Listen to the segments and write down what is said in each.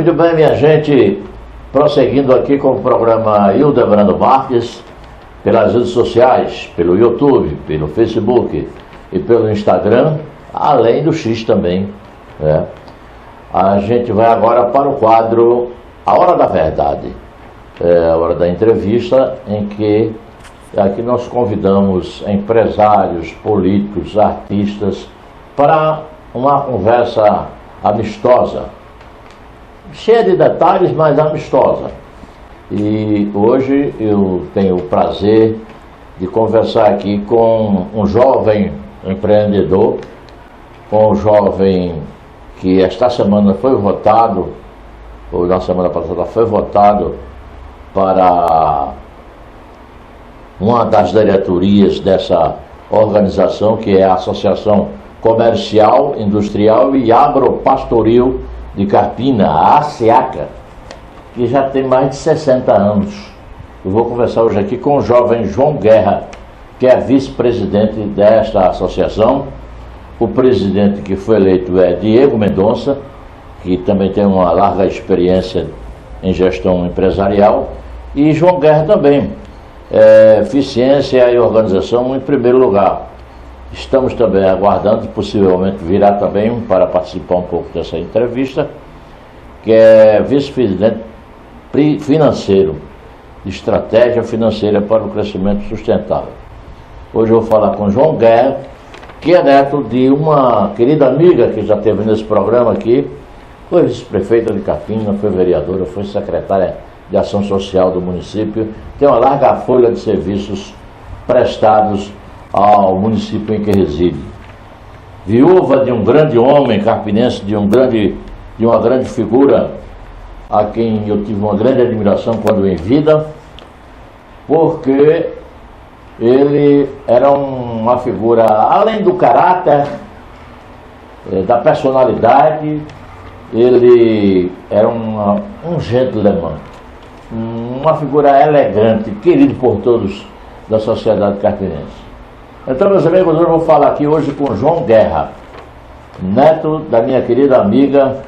Muito bem, minha gente, prosseguindo aqui com o programa Hildebrando Marques, pelas redes sociais, pelo YouTube, pelo Facebook e pelo Instagram, além do X também, né? A gente vai agora para o quadro A Hora da Verdade, a hora da entrevista, em que aqui nós convidamos empresários, políticos, artistas para uma conversa amistosa, cheia de detalhes, mas amistosa. E hoje eu tenho o prazer de conversar aqui com um jovem empreendedor, com um jovem que esta semana foi votado, ou na semana passada foi votado para uma das diretorias dessa organização, que é a Associação Comercial, Industrial e Agropastoril de Carpina, a ASEACA, que já tem mais de 60 anos. Eu vou conversar hoje aqui com o jovem João Guerra, que é vice-presidente desta associação. O presidente que foi eleito é Diego Mendonça, que também tem uma larga experiência em gestão empresarial, e João Guerra também, eficiência e organização em primeiro lugar. Estamos também aguardando, possivelmente virá também para participar um pouco dessa entrevista, que é vice-presidente financeiro, de estratégia financeira para o crescimento sustentável. Hoje eu vou falar com João Guerra, que é neto de uma querida amiga que já esteve nesse programa aqui, foi vice-prefeita de Carpina, foi vereadora, foi secretária de Ação Social do município, tem uma larga folha de serviços prestados ao município em que reside. Viúva de um grande homem carpinense, de uma grande figura, a quem eu tive uma grande admiração quando em vida, porque ele era uma figura, além do caráter, da personalidade, ele era um gentleman, uma figura elegante, querido por todos da sociedade carpinense. Então, meus amigos, eu vou falar aqui hoje com João Guerra, neto da minha querida amiga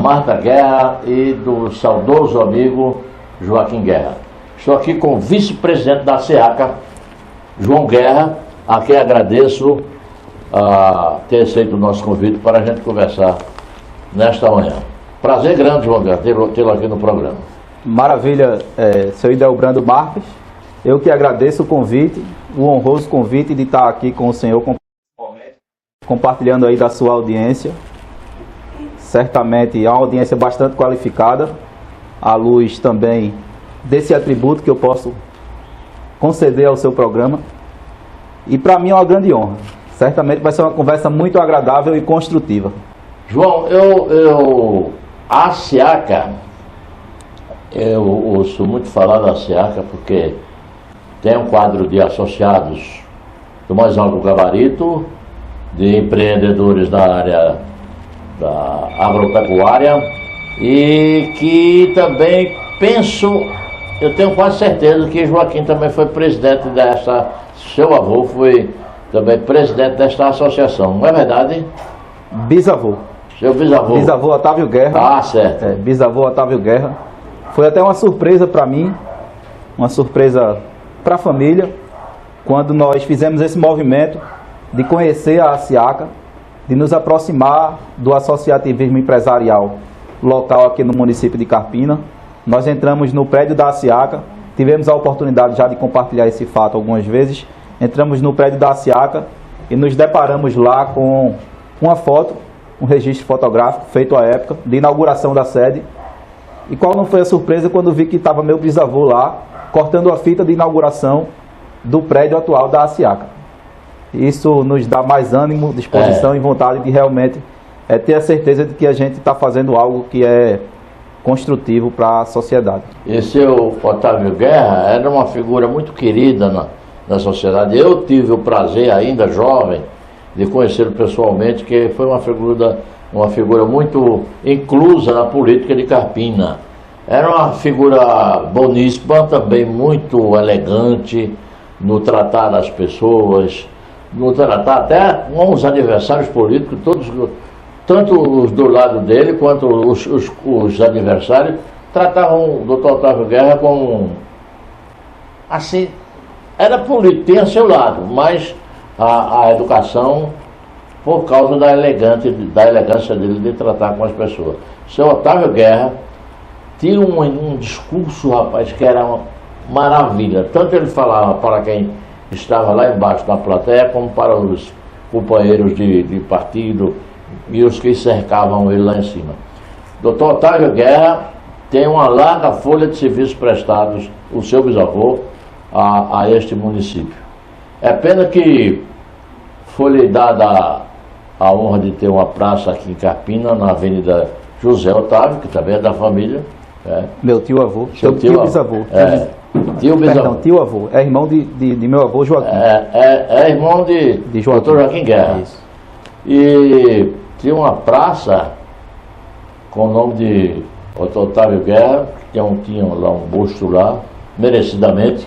Marta Guerra e do saudoso amigo Joaquim Guerra. Estou aqui com o vice-presidente da SEACA, João Guerra, a quem agradeço ter aceito o nosso convite para a gente conversar nesta manhã. Prazer grande, João Guerra, tê-lo aqui no programa. Maravilha, seu Hildebrando Marques. Eu que agradeço o convite, o honroso convite de estar aqui com o senhor, compartilhando aí da sua audiência. Certamente é uma audiência bastante qualificada, à luz também desse atributo que eu posso conceder ao seu programa. E para mim é uma grande honra. Certamente vai ser uma conversa muito agradável e construtiva. João, a SEACA, eu ouço muito falar da SEACA porque tem um quadro de associados do mais alto gabarito, de empreendedores da área da agropecuária, e que também eu tenho quase certeza que Joaquim também foi presidente seu avô foi também presidente desta associação, não é verdade? Bisavô. Seu bisavô. Bisavô Otávio Guerra. Ah, certo. Bisavô Otávio Guerra. Foi até uma surpresa para mim, uma surpresa para a família, quando nós fizemos esse movimento de conhecer a ASEACA, de nos aproximar do associativismo empresarial local aqui no município de Carpina. Nós entramos no prédio da ASEACA, tivemos a oportunidade já de compartilhar esse fato algumas vezes. Entramos no prédio da ASEACA e nos deparamos lá com uma foto, um registro fotográfico feito à época, de inauguração da sede. E qual não foi a surpresa quando vi que estava meu bisavô lá, cortando a fita de inauguração do prédio atual da ASEACA. Isso nos dá mais ânimo, disposição e vontade de realmente ter a certeza de que a gente está fazendo algo que é construtivo para a sociedade. E seu Otávio Guerra era uma figura muito querida na sociedade. Eu tive o prazer, ainda jovem, de conhecê-lo pessoalmente, que foi uma figura muito inclusa na política de Carpina. Era uma figura boníssima, também muito elegante no tratar das pessoas, no tratar até com os adversários políticos, tanto os do lado dele quanto os adversários tratavam o doutor Otávio Guerra como, assim, era político, tinha seu lado, mas a educação, por causa da elegância dele de tratar com as pessoas. Seu Otávio Guerra tinha um discurso, rapaz, que era uma maravilha. Tanto ele falava para quem estava lá embaixo na plateia, como para os companheiros de partido e os que cercavam ele lá em cima. Doutor Otávio Guerra tem uma larga folha de serviços prestados, o seu bisavô, a este município. É pena que foi lhe dada a honra de ter uma praça aqui em Carpina, na Avenida José Otávio, que também é da família. Meu tio-avô. Seu tio bisavô. Tio bisavô. Perdão, tio-avô. É irmão de meu avô Joaquim. É irmão de Joaquim. Dr. Joaquim Guerra. Isso. E tinha uma praça com o nome de Otávio Guerra, que tinha lá um busto lá, merecidamente,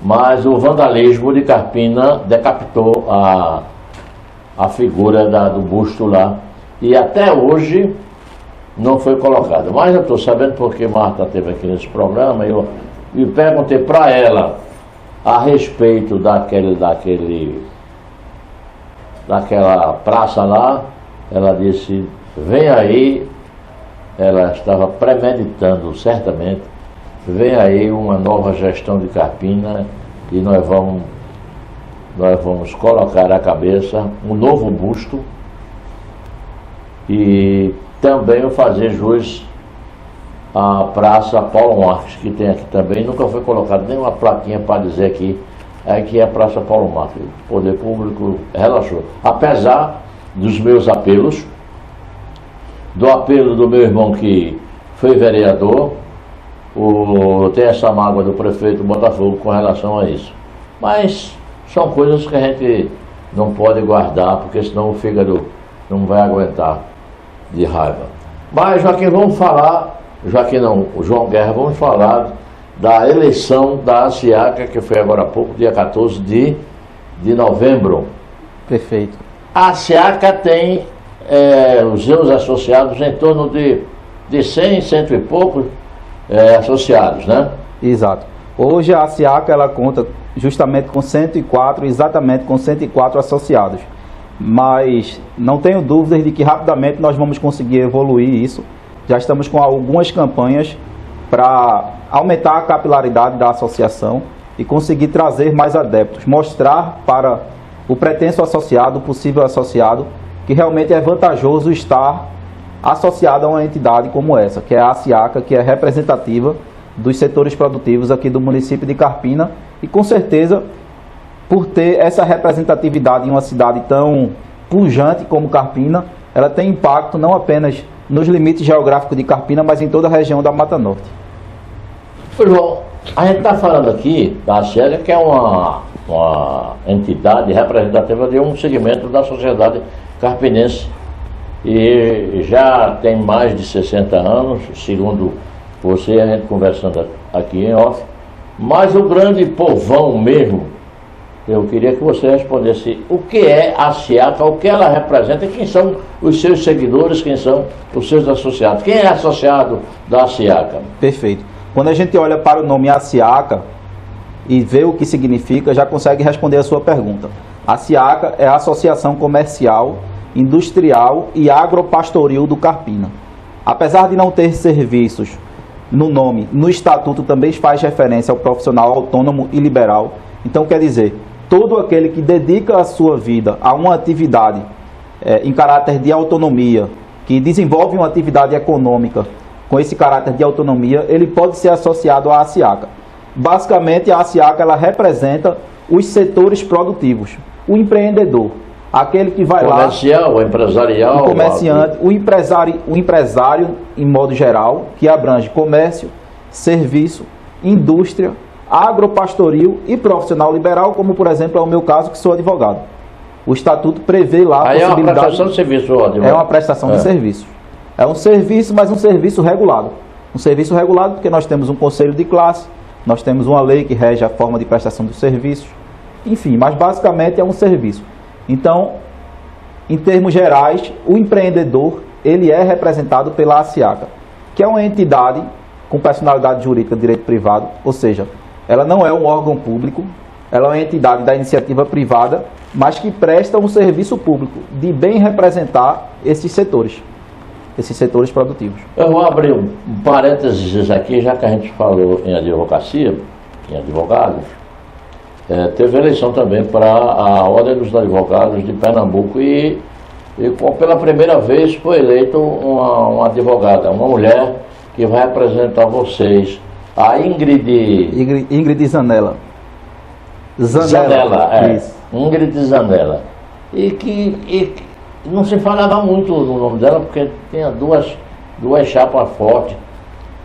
mas o vandalismo de Carpina decapitou a figura do busto lá, e até hoje não foi colocada. Mas eu estou sabendo porque Marta esteve aqui nesse programa, eu perguntei para ela a respeito daquela praça lá. Ela disse, vem aí, ela estava premeditando certamente, vem aí uma nova gestão de Carpina e nós vamos colocar à cabeça um novo busto e também fazer jus à Praça Paulo Marques, que tem aqui também. Nunca foi colocado nenhuma plaquinha para dizer aqui é a Praça Paulo Marques. O poder público relaxou. Apesar dos meus apelos, do apelo do meu irmão que foi vereador, tem essa mágoa do prefeito Botafogo com relação a isso. Mas são coisas que a gente não pode guardar, porque senão o fígado não vai aguentar de raiva. Mas, Joaquim, o João Guerra, vamos falar da eleição da ASIACA, que foi agora há pouco, dia 14 de novembro. Perfeito. A ASIACA tem os seus associados em torno de 100, cento e poucos associados, né? Exato. Hoje a ASIACA ela conta justamente com 104, exatamente com 104 associados. Mas não tenho dúvidas de que rapidamente nós vamos conseguir evoluir isso. Já estamos com algumas campanhas para aumentar a capilaridade da associação e conseguir trazer mais adeptos, mostrar para o pretenso associado, o possível associado, que realmente é vantajoso estar associado a uma entidade como essa, que é a ASIACA, que é representativa dos setores produtivos aqui do município de Carpina, e com certeza, por ter essa representatividade em uma cidade tão pujante como Carpina, ela tem impacto não apenas nos limites geográficos de Carpina, mas em toda a região da Mata Norte. João, a gente está falando aqui da ASIACA, que é uma entidade representativa de um segmento da sociedade carpinense, e já tem mais de 60 anos, segundo você, a gente conversando aqui em off. Mas o grande povão mesmo, eu queria que você respondesse o que é a ASIACA, o que ela representa, e quem são os seus seguidores, quem são os seus associados, quem é associado da ASIACA. Perfeito. Quando a gente olha para o nome ASIACA e vê o que significa, já consegue responder a sua pergunta. A ASIACA é a Associação Comercial, Industrial e Agropastoril do Carpina. Apesar de não ter serviços no nome, no estatuto também faz referência ao profissional autônomo e liberal. Então quer dizer, todo aquele que dedica a sua vida a uma atividade em caráter de autonomia, que desenvolve uma atividade econômica com esse caráter de autonomia, ele pode ser associado à ASIACA. Basicamente, a ASIACA ela representa os setores produtivos, o empreendedor, aquele que vai comercial, lá, o empresarial, o comerciante, o empresário em modo geral, que abrange comércio, serviço, indústria, agropastoril e profissional liberal, como por exemplo é o meu caso, que sou advogado. O estatuto prevê lá a possibilidade... É uma prestação de serviço, advogado. É uma prestação de serviço. É um serviço, mas um serviço regulado. Um serviço regulado porque nós temos um conselho de classe, nós temos uma lei que rege a forma de prestação dos serviços, enfim, mas basicamente é um serviço. Então, em termos gerais, o empreendedor ele é representado pela ASIACA, que é uma entidade com personalidade jurídica de direito privado, ou seja, ela não é um órgão público, ela é uma entidade da iniciativa privada, mas que presta um serviço público de bem representar esses setores produtivos. Eu vou abrir um parênteses aqui, já que a gente falou em advocacia, em advogados. Teve eleição também para a Ordem dos Advogados de Pernambuco e pela primeira vez foi eleito uma advogada, uma mulher que vai representar vocês, a Ingrid Zanella. Zanella, Ingrid Zanella. E não se falava muito no nome dela, porque tinha duas chapas fortes,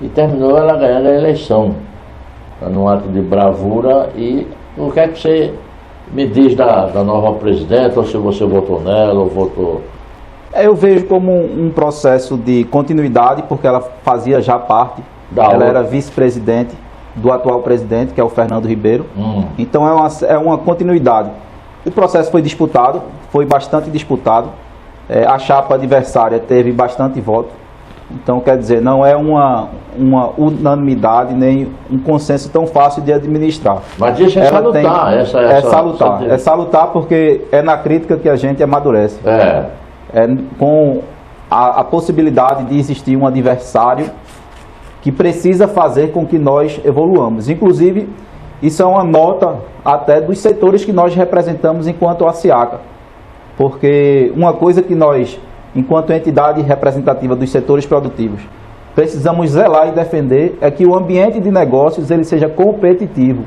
e terminou ela ganhando a eleição, num ato de bravura. E o que é que você me diz da nova presidenta, ou se você votou nela, ou votou... Eu vejo como um processo de continuidade, porque ela fazia já parte, ela era vice-presidente do atual presidente, que é o Fernando Ribeiro. Então é uma continuidade. O processo foi disputado, foi bastante disputado. A chapa adversária teve bastante voto. Então, quer dizer, não é uma unanimidade, nem um consenso tão fácil de administrar. Mas isso é salutar. É salutar porque é na crítica que a gente amadurece. Com a possibilidade de existir um adversário que precisa fazer com que nós evoluamos. Inclusive, isso é uma nota até dos setores que nós representamos enquanto ASIACA. Porque uma coisa que nós, enquanto entidade representativa dos setores produtivos, precisamos zelar e defender é que o ambiente de negócios ele seja competitivo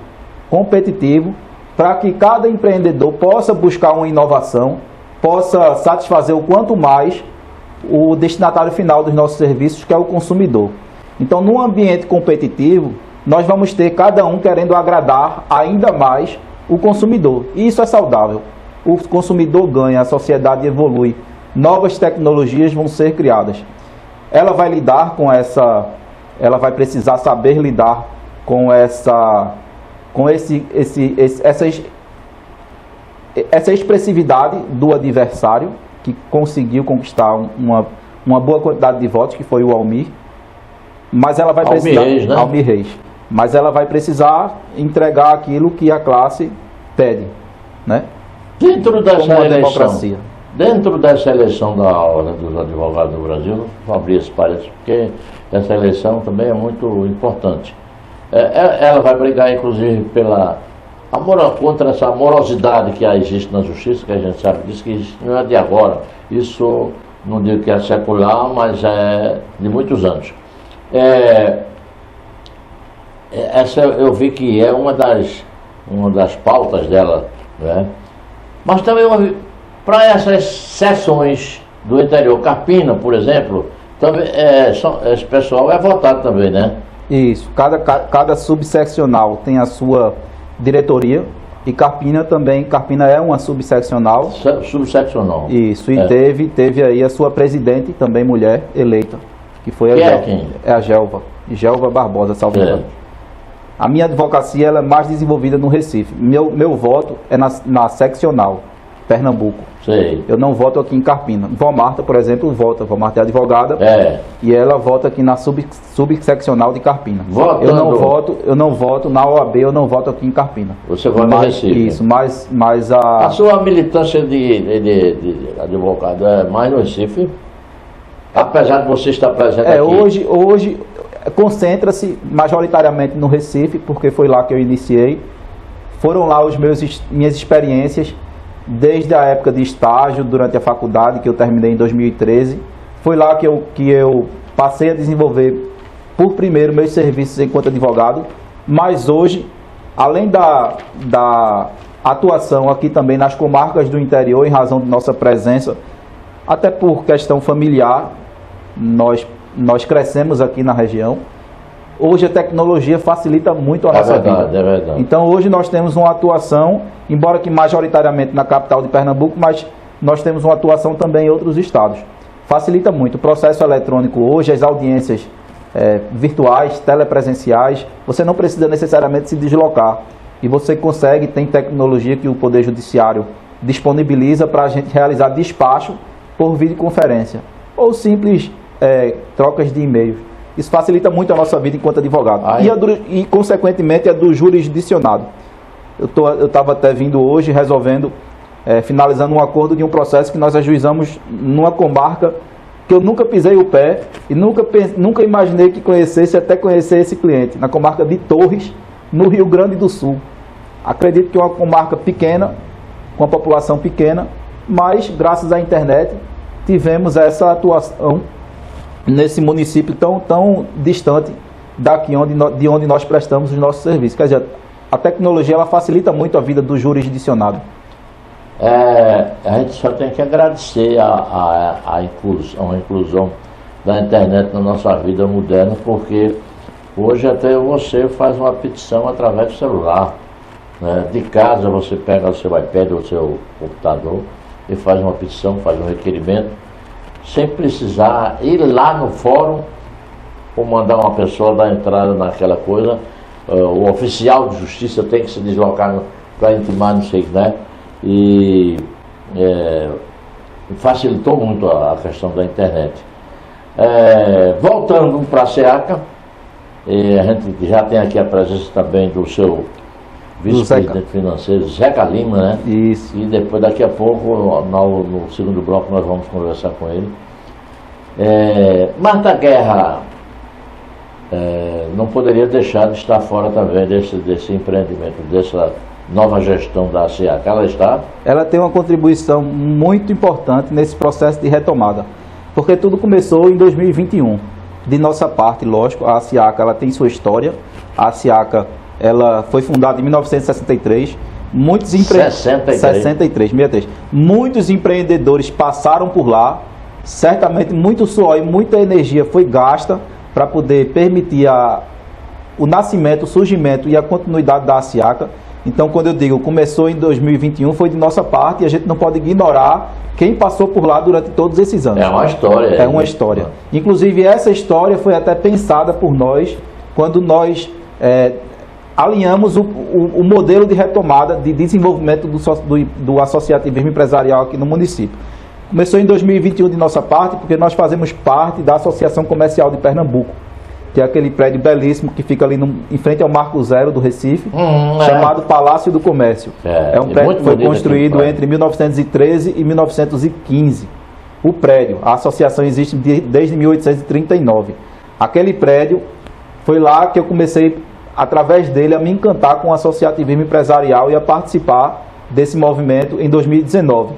para que cada empreendedor possa buscar uma inovação, possa satisfazer o quanto mais o destinatário final dos nossos serviços, que é o consumidor. Então, num ambiente competitivo, nós vamos ter cada um querendo agradar ainda mais o consumidor. E isso é saudável. O consumidor ganha, a sociedade evolui, novas tecnologias vão ser criadas. Ela vai lidar com ela vai precisar saber lidar com essa expressividade do adversário, que conseguiu conquistar uma boa quantidade de votos, que foi o Almir. Mas ela vai precisar... Almir Reis. Mas ela vai precisar entregar aquilo que a classe pede, né? Dentro dessa eleição da Ordem dos Advogados do Brasil, vou abrir esse parênteses, porque essa eleição também é muito importante. Ela vai brigar, inclusive, contra essa morosidade que existe na justiça, que a gente sabe disso, que isso não é de agora. Isso, não digo que é secular, mas é de muitos anos. Essa eu vi que é uma das pautas dela, né? Mas também para essas seções do interior, Carpina, por exemplo, também esse pessoal é votado também, né? Isso, cada subseccional tem a sua diretoria, e Carpina é uma subseccional. Subseccional. Isso, e teve aí a sua presidente, também mulher, eleita, que foi a Gelva Barbosa, salvo engano. A minha advocacia ela é mais desenvolvida no Recife. Meu voto é na seccional, Pernambuco. Sei. Eu não voto aqui em Carpina. Vó Marta, por exemplo, vota. Vó Marta é advogada. E ela vota aqui na subseccional de Carpina. Eu não voto na OAB, eu não voto aqui em Carpina. Você vota no Recife. Isso, mas a sua militância de advogado é mais no Recife? Apesar de você estar presente aqui. Hoje concentra-se majoritariamente no Recife, porque foi lá que eu iniciei. Foram lá minhas experiências desde a época de estágio, durante a faculdade, que eu terminei em 2013. Foi lá que eu passei a desenvolver, por primeiro, meus serviços enquanto advogado. Mas hoje, além da atuação aqui também nas comarcas do interior, em razão de nossa presença, até por questão familiar, nós crescemos aqui na região. Hoje a tecnologia facilita muito a nossa vida. É verdade. Então hoje nós temos uma atuação, embora que majoritariamente na capital de Pernambuco, mas nós temos uma atuação também em outros estados. Facilita muito. O processo eletrônico hoje, as audiências virtuais, telepresenciais, você não precisa necessariamente se deslocar. E você consegue, tem tecnologia que o Poder Judiciário disponibiliza para a gente realizar despacho por videoconferência ou simples trocas de e-mails. Isso facilita muito a nossa vida enquanto advogado. E, consequentemente, a do jurisdicionado. Eu estava até vindo hoje resolvendo, finalizando um acordo de um processo que nós ajuizamos numa comarca que eu nunca pisei o pé e nunca imaginei que conhecesse, até conhecer esse cliente, na comarca de Torres, no Rio Grande do Sul. Acredito que é uma comarca pequena, com a população pequena, mas graças à internet tivemos essa atuação nesse município tão distante daqui de onde nós prestamos os nossos serviços. Quer dizer, a tecnologia ela facilita muito a vida do jurisdicionado. A gente só tem que agradecer a inclusão da internet na nossa vida moderna, porque hoje até você faz uma petição através do celular. De casa você pega o seu iPad ou o seu computador e faz uma petição, faz um requerimento, sem precisar ir lá no fórum ou mandar uma pessoa dar entrada naquela coisa. O oficial de justiça tem que se deslocar para intimar, não sei, né? E facilitou muito a questão da internet. Voltando para a SEACA, a gente já tem aqui a presença também do seu vice-presidente financeiro, Zeca Lima, né? Isso. E depois, daqui a pouco, no segundo bloco, nós vamos conversar com ele. Marta Guerra não poderia deixar de estar fora também desse empreendimento, dessa nova gestão da SEACA. Ela está? Ela tem uma contribuição muito importante nesse processo de retomada, porque tudo começou em 2021. De nossa parte, lógico, a SEACA ela tem sua história. A SEACA ela foi fundada em 1963. Muitos 63. Muitos empreendedores passaram por lá. Certamente muito suor e muita energia foi gasta para poder permitir o nascimento, o surgimento e a continuidade da SEACA. Então, quando eu digo começou em 2021, foi de nossa parte e a gente não pode ignorar quem passou por lá durante todos esses anos. É uma história. É uma história. Inclusive, essa história foi até pensada por nós quando nós alinhamos o modelo de retomada de desenvolvimento do associativismo empresarial aqui no município. Começou em 2021 de nossa parte, porque nós fazemos parte da Associação Comercial de Pernambuco, que é aquele prédio belíssimo que fica ali em frente ao Marco Zero do Recife, chamado Palácio do Comércio. É um prédio que foi construído entre 1913 e 1915. O prédio, a associação existe desde 1839. Aquele prédio, foi lá que eu comecei, através dele, a me encantar com o associativismo empresarial e a participar desse movimento em 2019.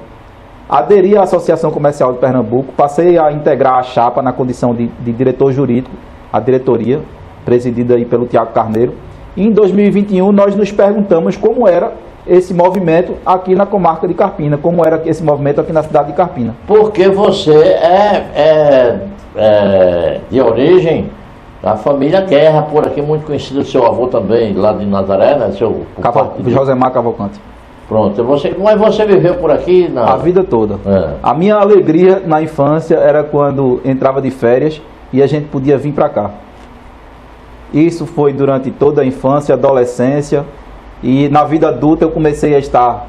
Aderi à Associação Comercial de Pernambuco, passei a integrar a chapa na condição de diretor jurídico, a diretoria, presidida aí pelo Tiago Carneiro. E em 2021 nós nos perguntamos como era esse movimento aqui na comarca de Carpina, como era esse movimento aqui na cidade de Carpina. Porque você é de origem da família Guerra, por aqui, muito conhecido, seu avô também, lá de Nazaré, né? Josemar Cavalcante. Pronto, mas você viveu por aqui? A vida toda. A minha alegria na infância era quando entrava de férias e a gente podia vir para cá. Isso foi durante toda a infância, adolescência, e na vida adulta eu comecei a estar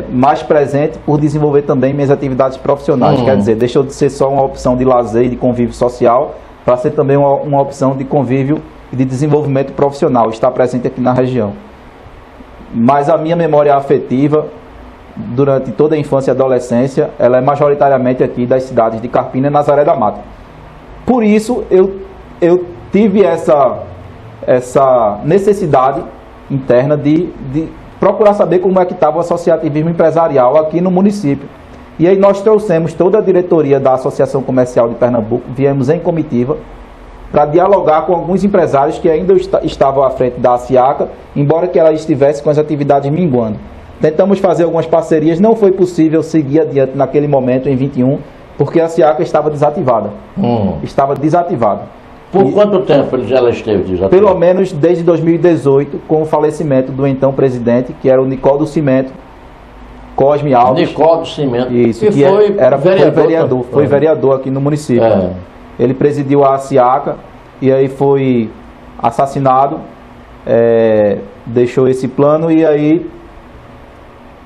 mais presente por desenvolver também minhas atividades profissionais. Quer dizer, deixou de ser só uma opção de lazer e de convívio social para ser também uma opção de convívio e de desenvolvimento profissional, estar presente aqui na região. Mas a minha memória afetiva durante toda a infância e adolescência, ela é majoritariamente aqui das cidades de Carpina e Nazaré da Mata. Por isso eu tive essa necessidade interna de procurar saber como é que estava o associativismo empresarial aqui no município. E aí nós trouxemos toda a diretoria da Associação Comercial de Pernambuco, viemos em comitiva para dialogar com alguns empresários que ainda estavam à frente da SEACA, embora que ela estivesse com as atividades minguando. Tentamos fazer algumas parcerias, não foi possível seguir adiante naquele momento, em 21, porque a SEACA estava desativada. Estava desativada. Por quanto tempo ela esteve desativada? Pelo menos desde 2018, com o falecimento do então presidente, que era o Nicol do Cimento, Cosme Alves. Nicol do Cimento. Isso, que foi vereador aqui no município. Ele presidiu a SEACA e aí foi assassinado, deixou esse plano e aí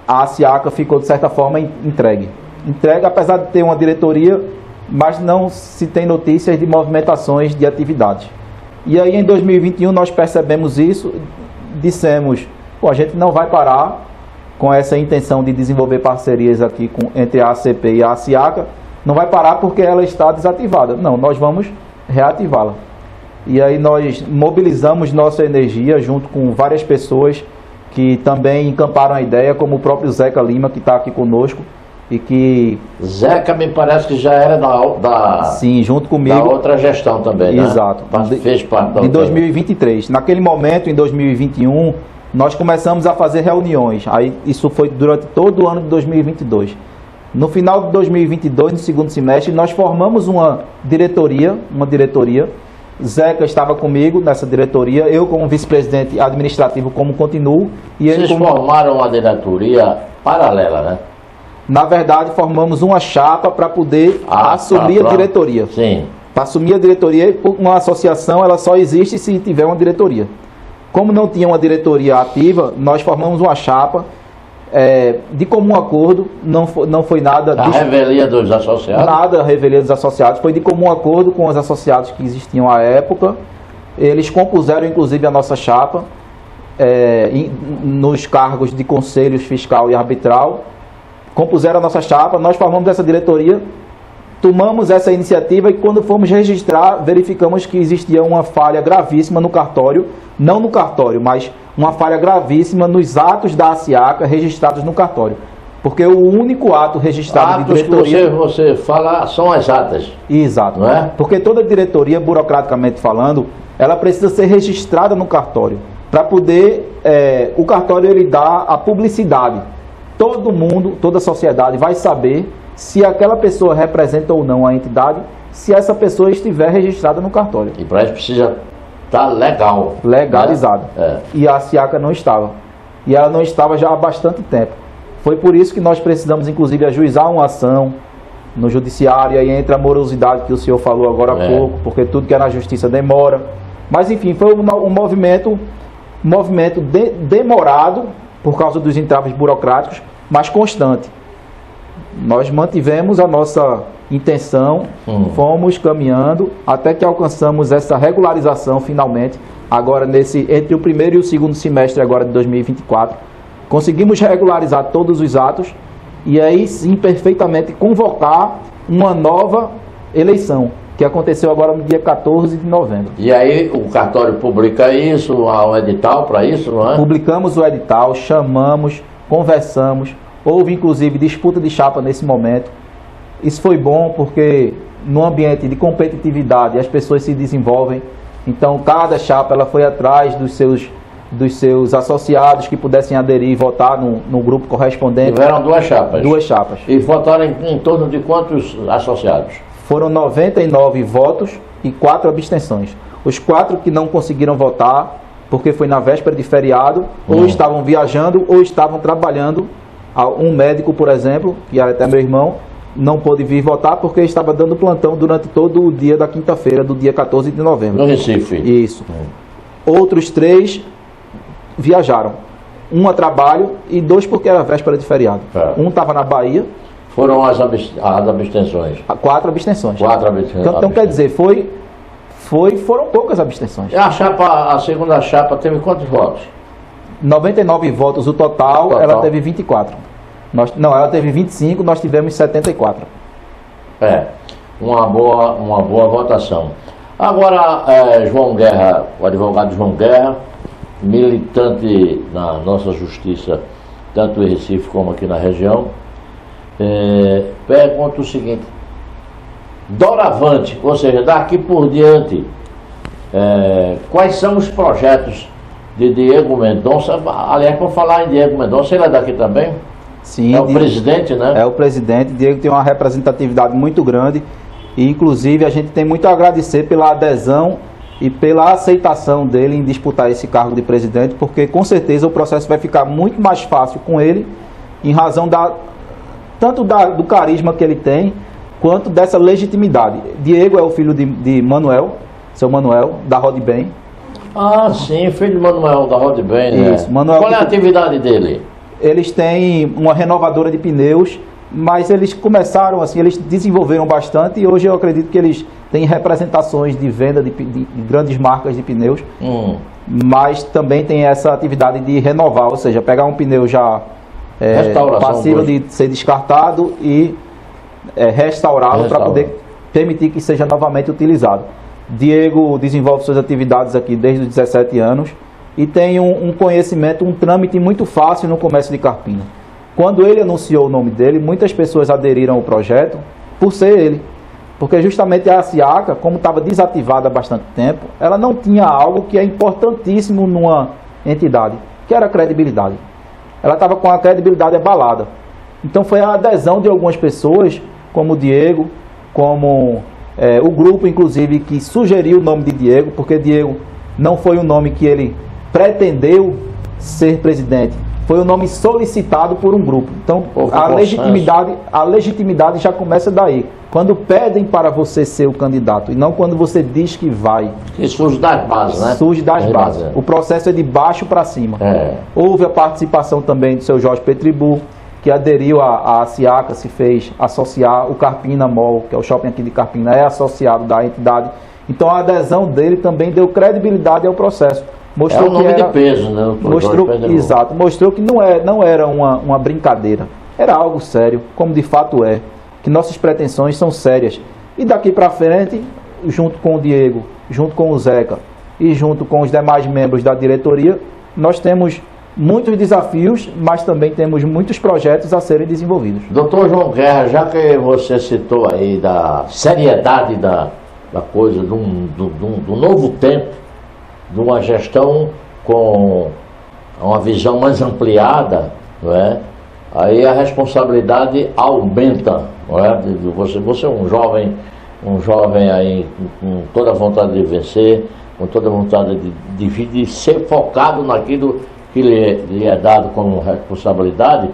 a ASIACA ficou, de certa forma, entregue. Entregue, apesar de ter uma diretoria, mas não se tem notícias de movimentações de atividades. E aí, em 2021, nós percebemos isso, dissemos, pô, a gente não vai parar com essa intenção de desenvolver parcerias aqui entre a ACP e a ASIACA, não vai parar porque ela está desativada. Não, nós vamos reativá-la. E aí nós mobilizamos nossa energia junto com várias pessoas que também encamparam a ideia, como o próprio Zeca Lima, que está aqui conosco. E que... Zeca me parece que já era sim, junto comigo. Da outra gestão também, né? Exato. Fez parte da de 2023. Naquele momento, em 2021, nós começamos a fazer reuniões. Aí isso foi durante todo o ano de 2022. No final de 2022, no segundo semestre, nós formamos uma diretoria. Zeca estava comigo nessa diretoria, eu como vice-presidente administrativo, como continuo. E Vocês formaram uma diretoria paralela, né? Na verdade, formamos uma chapa para poder assumir a diretoria. Sim. Para assumir a diretoria, uma associação ela só existe se tiver uma diretoria. Como não tinha uma diretoria ativa, nós formamos uma chapa de comum acordo, não foi nada... A revelia dos associados? Nada a revelia dos associados, foi de comum acordo com os associados que existiam à época. Eles compuseram, inclusive, a nossa chapa nos cargos de conselhos fiscal e arbitral. Compuseram a nossa chapa, nós formamos essa diretoria, tomamos essa iniciativa e quando fomos registrar, verificamos que existia uma falha gravíssima no cartório, não no cartório, mas uma falha gravíssima nos atos da ASIACA registrados no cartório. Porque o único ato registrado de diretoria... Que você fala são as atas. Exato. Não é? Porque toda diretoria, burocraticamente falando, ela precisa ser registrada no cartório. Para poder... o cartório ele dá a publicidade. Todo mundo, toda a sociedade vai saber se aquela pessoa representa ou não a entidade, se essa pessoa estiver registrada no cartório. E para isso precisa estar legal. Legalizado. Né? E a ASIACA não estava. E ela não estava já há bastante tempo. Foi por isso que nós precisamos, inclusive, ajuizar uma ação no judiciário, e aí entra a morosidade que o senhor falou agora há pouco, porque tudo que é na justiça demora. Mas, enfim, foi um movimento demorado, por causa dos entraves burocráticos, mas constante. Nós mantivemos a nossa intenção, fomos caminhando, até que alcançamos essa regularização, finalmente, agora entre o primeiro e o segundo semestre agora de 2024. Conseguimos regularizar todos os atos e aí sim perfeitamente convocar uma nova eleição, que aconteceu agora no dia 14 de novembro. E aí o cartório publica isso, há um edital para isso, não é? Publicamos o edital, chamamos, conversamos, houve inclusive disputa de chapa nesse momento. Isso foi bom porque no ambiente de competitividade as pessoas se desenvolvem, então cada chapa ela foi atrás dos seus associados que pudessem aderir e votar no grupo correspondente. Tiveram duas chapas. Duas chapas. E votaram em torno de quantos associados? Foram 99 votos e 4 abstenções. Os 4 que não conseguiram votar, porque foi na véspera de feriado, ou estavam viajando ou estavam trabalhando. Um médico, por exemplo, que era até meu irmão, não pôde vir votar porque estava dando plantão durante todo o dia da quinta-feira, do dia 14 de novembro. No Recife. Isso. Outros 3 viajaram. Um a trabalho e 2 porque era véspera de feriado. Um estava na Bahia. Foram as abstenções? 4 abstenções. 4 abstenções. Então quer dizer, foram poucas abstenções. A segunda chapa teve quantos votos? 99 votos o total. Ela teve 24. Ela teve 25, nós tivemos 74. Uma boa votação. Agora, João Guerra, o advogado João Guerra, militante na nossa justiça, tanto em Recife como aqui na região, pergunta o seguinte: doravante, ou seja, daqui por diante, quais são os projetos de Diego Mendonça? Aliás, por falar em Diego Mendonça, ele é daqui também? Sim. É o presidente, né? É o presidente. Diego tem uma representatividade muito grande e, inclusive, a gente tem muito a agradecer pela adesão e pela aceitação dele em disputar esse cargo de presidente, porque, com certeza, o processo vai ficar muito mais fácil com ele, em razão tanto do carisma que ele tem, quanto dessa legitimidade. Diego é o filho de Manuel, seu Manuel, da Rodbem. Ah, sim, filho de Manuel, da Rodbem, né? Isso, Manuel. Qual é a atividade dele? eles têm uma renovadora de pneus, mas eles começaram assim, eles desenvolveram bastante e hoje eu acredito que eles têm representações de venda de grandes marcas de pneus, mas também tem essa atividade de renovar, ou seja, pegar um pneu já passível de ser descartado e restaurá-lo para poder permitir que seja novamente utilizado. Diego desenvolve suas atividades aqui desde os 17 anos e tem um conhecimento, um trâmite muito fácil no comércio de Carpina. Quando ele anunciou o nome dele, muitas pessoas aderiram ao projeto por ser ele. Porque justamente a ASIACA, como estava desativada há bastante tempo, ela não tinha algo que é importantíssimo numa entidade, que era a credibilidade. Ela estava com a credibilidade abalada. Então foi a adesão de algumas pessoas, como o Diego, como o grupo, inclusive, que sugeriu o nome de Diego, porque Diego não foi um nome que ele pretendeu ser presidente, foi um nome solicitado por um grupo. Então a legitimidade já começa daí, quando pedem para você ser o candidato, e não quando você diz que vai. E surge das bases, né? Surge das bases. O processo é de baixo para cima. Houve a participação também do seu Jorge Petribu, que aderiu à ASIACA, se fez associar. O Carpina Mall, que é o shopping aqui de Carpina, é associado da entidade. Então a adesão dele também deu credibilidade ao processo. Mostrou um nome de peso, né? Mostrou que não era uma brincadeira, era algo sério, como de fato é, que nossas pretensões são sérias. E daqui para frente, junto com o Diego, junto com o Zeca e junto com os demais membros da diretoria, nós temos muitos desafios, mas também temos muitos projetos a serem desenvolvidos. Doutor João Guerra, já que você citou aí da seriedade da coisa, do novo tempo, de uma gestão com uma visão mais ampliada, não é? Aí a responsabilidade aumenta, não é? Você é um jovem aí com toda a vontade de vencer, com toda a vontade de ser focado naquilo que lhe é dado como responsabilidade.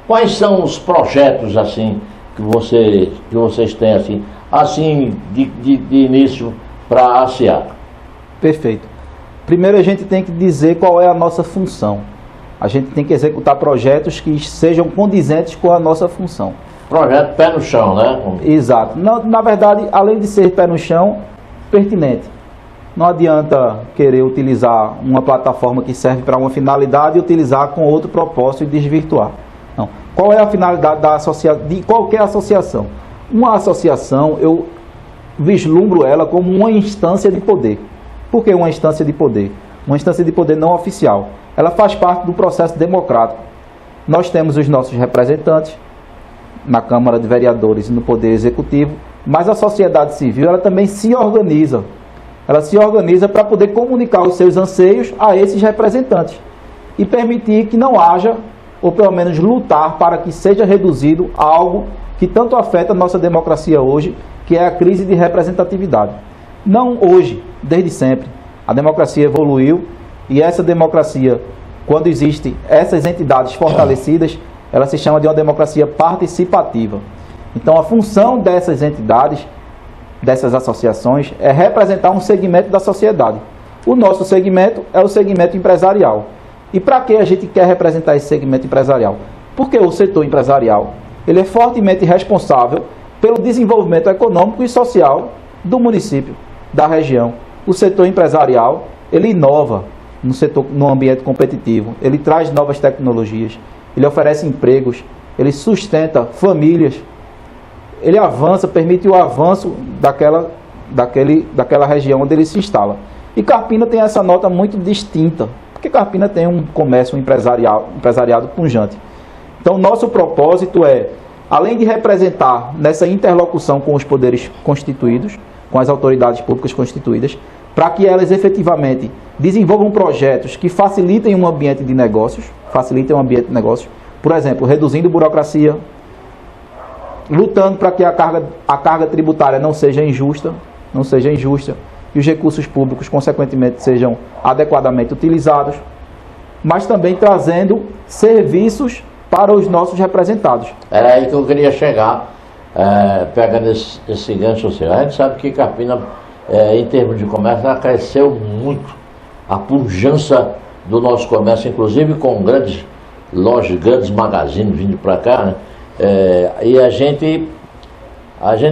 Quais são os projetos assim que vocês têm assim de início para a ASIACA? Perfeito. Primeiro a gente tem que dizer qual é a nossa função. A gente tem que executar projetos que sejam condizentes com a nossa função. Projeto pé no chão, né? Exato. Na verdade, além de ser pé no chão, pertinente. Não adianta querer utilizar uma plataforma que serve para uma finalidade e utilizar com outro propósito e desvirtuar. Não. Qual é a finalidade de qualquer associação? Uma associação, eu vislumbro ela como uma instância de poder. Por que uma instância de poder? Uma instância de poder não oficial. Ela faz parte do processo democrático. Nós temos os nossos representantes na Câmara de Vereadores e no Poder Executivo, mas a sociedade civil ela também se organiza. Ela se organiza para poder comunicar os seus anseios a esses representantes e permitir que não haja, ou pelo menos lutar para que seja reduzido algo que tanto afeta a nossa democracia hoje, que é a crise de representatividade. Não hoje, desde sempre. A democracia evoluiu e essa democracia, quando existem essas entidades fortalecidas, ela se chama de uma democracia participativa. Então a função dessas entidades, dessas associações, é representar um segmento da sociedade. O nosso segmento é o segmento empresarial. E para que a gente quer representar esse segmento empresarial? Porque o setor empresarial ele é fortemente responsável pelo desenvolvimento econômico e social do município, da região. O setor empresarial, ele inova no ambiente competitivo, ele traz novas tecnologias, ele oferece empregos, ele sustenta famílias, ele avança, permite o avanço daquela região onde ele se instala. E Carpina tem essa nota muito distinta, porque Carpina tem um comércio empresariado pujante. Então, nosso propósito é, além de representar nessa interlocução com os poderes constituídos, com as autoridades públicas constituídas, para que elas efetivamente desenvolvam projetos que facilitem um ambiente de negócios, por exemplo, reduzindo burocracia, lutando para que a carga tributária não seja injusta, e os recursos públicos, consequentemente, sejam adequadamente utilizados, mas também trazendo serviços para os nossos representados. Era aí que eu queria chegar, pegando esse gancho seu. A gente sabe que Carpina, em termos de comércio, ela cresceu muito. A pujança do nosso comércio, inclusive com grandes lojas, grandes magazines vindo para cá, né? E a gente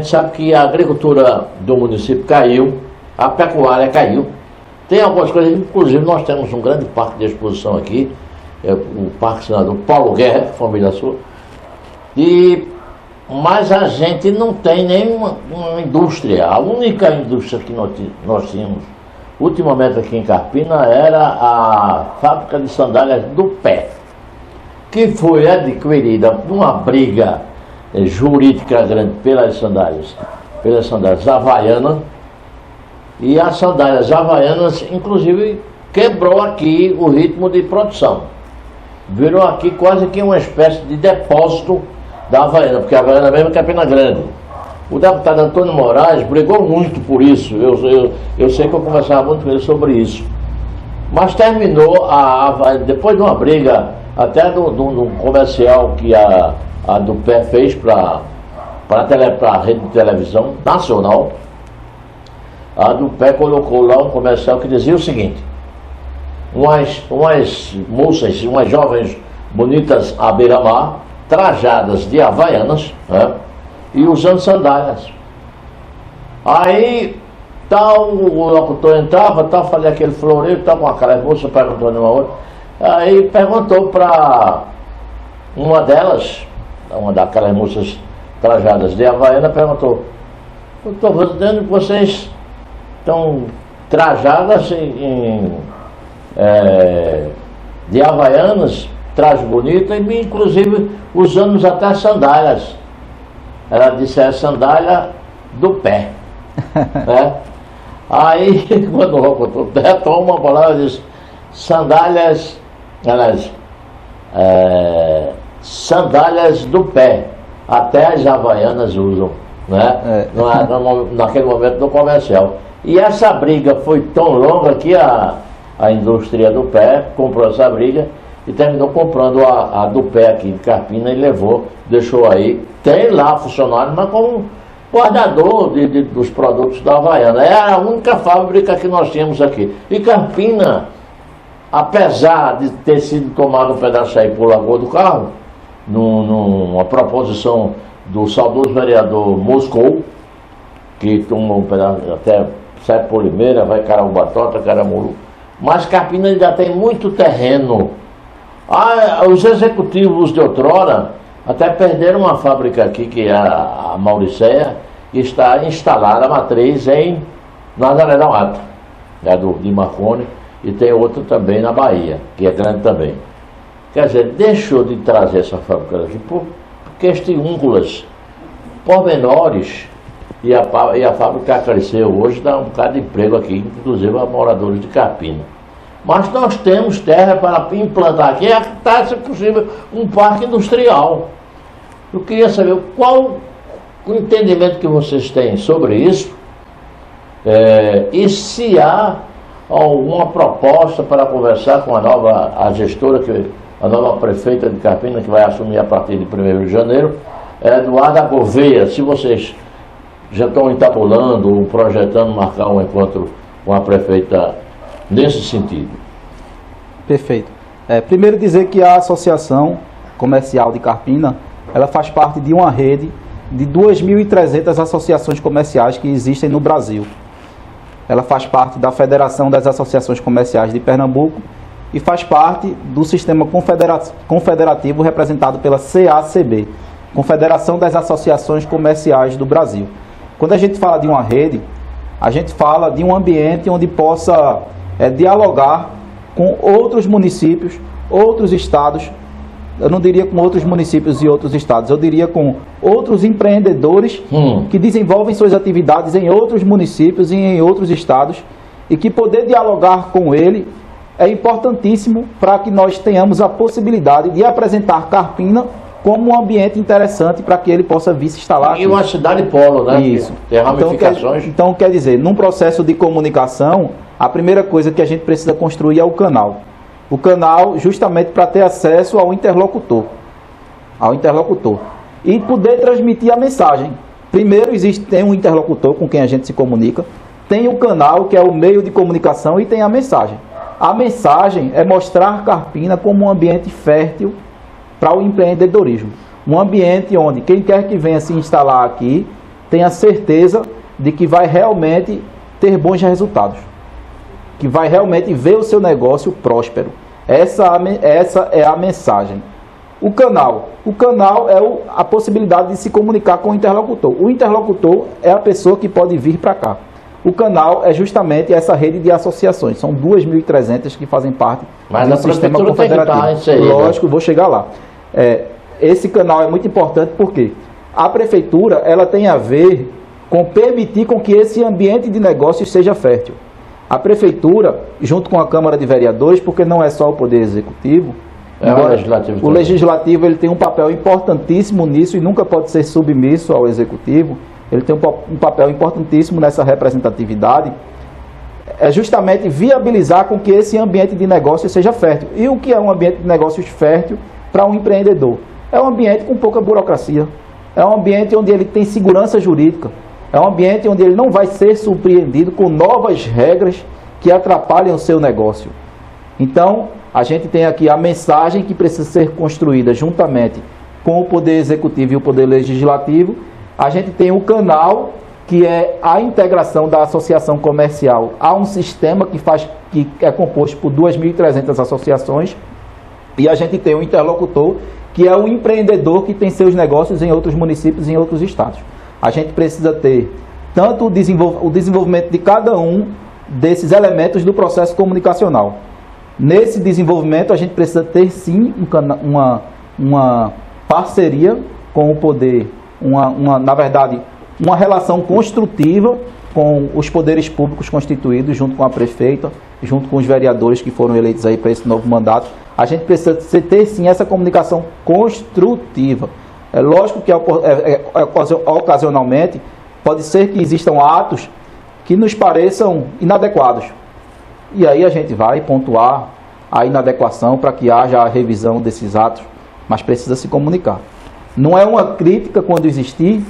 sabe que a agricultura do município caiu, a pecuária caiu. Tem algumas coisas, inclusive nós temos um grande parque de exposição aqui, o Parque Senador Paulo Guerra, família sua, mas a gente não tem nenhuma indústria. A única indústria que nós tínhamos ultimamente aqui em Carpina era a fábrica de sandálias do Pé, que foi adquirida numa briga jurídica grande pelas sandálias havaianas, e as sandálias havaianas inclusive quebrou aqui o ritmo de produção, virou aqui quase que uma espécie de depósito da Havaiana, porque a Havaiana mesmo é Campina Grande. O deputado Antônio Moraes brigou muito por isso, eu sei que eu conversava muito com ele sobre isso, mas terminou depois de uma briga até do comercial que a do Pé fez para a rede de televisão nacional. A do Pé colocou lá um comercial que dizia o seguinte: umas moças, umas jovens bonitas à beira-mar, trajadas de havaianas, né, e usando sandálias. Aí o locutor entrava, fazia aquele floreio, com aquelas moças perguntando uma outra. Aí perguntou para uma delas, uma daquelas moças trajadas de havaiana, perguntou: eu estou vendo que vocês estão trajadas de havaianas, traje bonito, e inclusive usamos até sandálias. Ela disse: é sandália do Pé. Né? Aí, quando o locutor retoma a palavra, diz: sandálias, sandálias do Pé, até as havaianas usam, né? Naquele momento do comercial. E essa briga foi tão longa que a indústria do Pé comprou essa briga e terminou comprando a do Pé aqui de Carpina e deixou aí. Tem lá funcionário, mas como guardador dos produtos da Havaiana. É a única fábrica que nós tínhamos aqui. E Carpina, apesar de ter sido tomado um pedaço aí por Lagoa do Carro, numa proposição do saudoso vereador Moscou, que tomou um pedaço, até sai por Limeira, vai Caraguatota, Caramuru, mas Carpina ainda tem muito terreno. Os executivos de outrora até perderam uma fábrica aqui, que é a Mauricéia, que está instalada a matriz em Nazaré da Mata, de Marconi, e tem outra também na Bahia, que é grande também. Quer dizer, deixou de trazer essa fábrica aqui por questões pormenores, e a fábrica cresceu. Hoje dá um bocado de emprego aqui, inclusive a moradores de Carpina. Mas nós temos terra para implantar aqui, está, se possível, um parque industrial. Eu queria saber qual o entendimento que vocês têm sobre isso, e se há alguma proposta para conversar com a gestora, a nova prefeita de Carpina, que vai assumir a partir de 1º de janeiro, Eduarda Gouveia, se vocês já estão entabulando ou projetando marcar um encontro com a prefeita nesse sentido. Perfeito. Primeiro dizer que a Associação Comercial de Carpina, ela faz parte de uma rede de 2.300 associações comerciais que existem no Brasil. Ela faz parte da Federação das Associações Comerciais de Pernambuco e faz parte do sistema confederativo representado pela CACB, Confederação das Associações Comerciais do Brasil. Quando a gente fala de uma rede, a gente fala de um ambiente onde possa dialogar com outros municípios, outros estados. Eu não diria com outros municípios e outros estados, eu diria com outros empreendedores que desenvolvem suas atividades em outros municípios e em outros estados, e que poder dialogar com ele é importantíssimo para que nós tenhamos a possibilidade de apresentar Carpina como um ambiente interessante para que ele possa vir se instalar aqui. E uma cidade polo, né? Isso. Tem ramificações. Então, quer dizer, num processo de comunicação, a primeira coisa que a gente precisa construir é o canal. O canal justamente para ter acesso ao interlocutor. E poder transmitir a mensagem. Primeiro tem um interlocutor com quem a gente se comunica, tem o canal, que é o meio de comunicação, e tem a mensagem. A mensagem é mostrar Carpina como um ambiente fértil para o empreendedorismo. Um ambiente onde quem quer que venha se instalar aqui tenha certeza de que vai realmente ter bons resultados, que vai realmente ver o seu negócio próspero. Essa é a mensagem. O canal é a possibilidade de se comunicar com o interlocutor. O interlocutor é a pessoa que pode vir para cá. O canal é justamente essa rede de associações. São 2.300 que fazem parte do sistema confederativo. Lógico, vou chegar lá. Esse canal é muito importante porque a prefeitura ela tem a ver com permitir com que esse ambiente de negócios seja fértil. A prefeitura, junto com a Câmara de Vereadores, porque não é só o Poder Executivo, o Legislativo ele tem um papel importantíssimo nisso e nunca pode ser submisso ao Executivo. Ele tem um papel importantíssimo nessa representatividade, é justamente viabilizar com que esse ambiente de negócios seja fértil. E o que é um ambiente de negócios fértil para um empreendedor? É um ambiente com pouca burocracia, é um ambiente onde ele tem segurança jurídica, é um ambiente onde ele não vai ser surpreendido com novas regras que atrapalhem o seu negócio. Então, a gente tem aqui a mensagem que precisa ser construída juntamente com o Poder Executivo e o Poder Legislativo. A gente tem o canal, que é a integração da associação comercial a um sistema que é composto por 2.300 associações. E a gente tem o interlocutor, que é o empreendedor que tem seus negócios em outros municípios e em outros estados. A gente precisa ter tanto o desenvolvimento de cada um desses elementos do processo comunicacional. Nesse desenvolvimento, a gente precisa ter, sim, uma parceria com o poder, na verdade, uma relação construtiva com os poderes públicos constituídos, junto com a prefeita, junto com os vereadores que foram eleitos aí para esse novo mandato. A gente precisa ter, sim, essa comunicação construtiva. É lógico que ocasionalmente pode ser que existam atos que nos pareçam inadequados. E aí a gente vai pontuar a inadequação para que haja a revisão desses atos, mas precisa se comunicar. Não é uma crítica quando existir,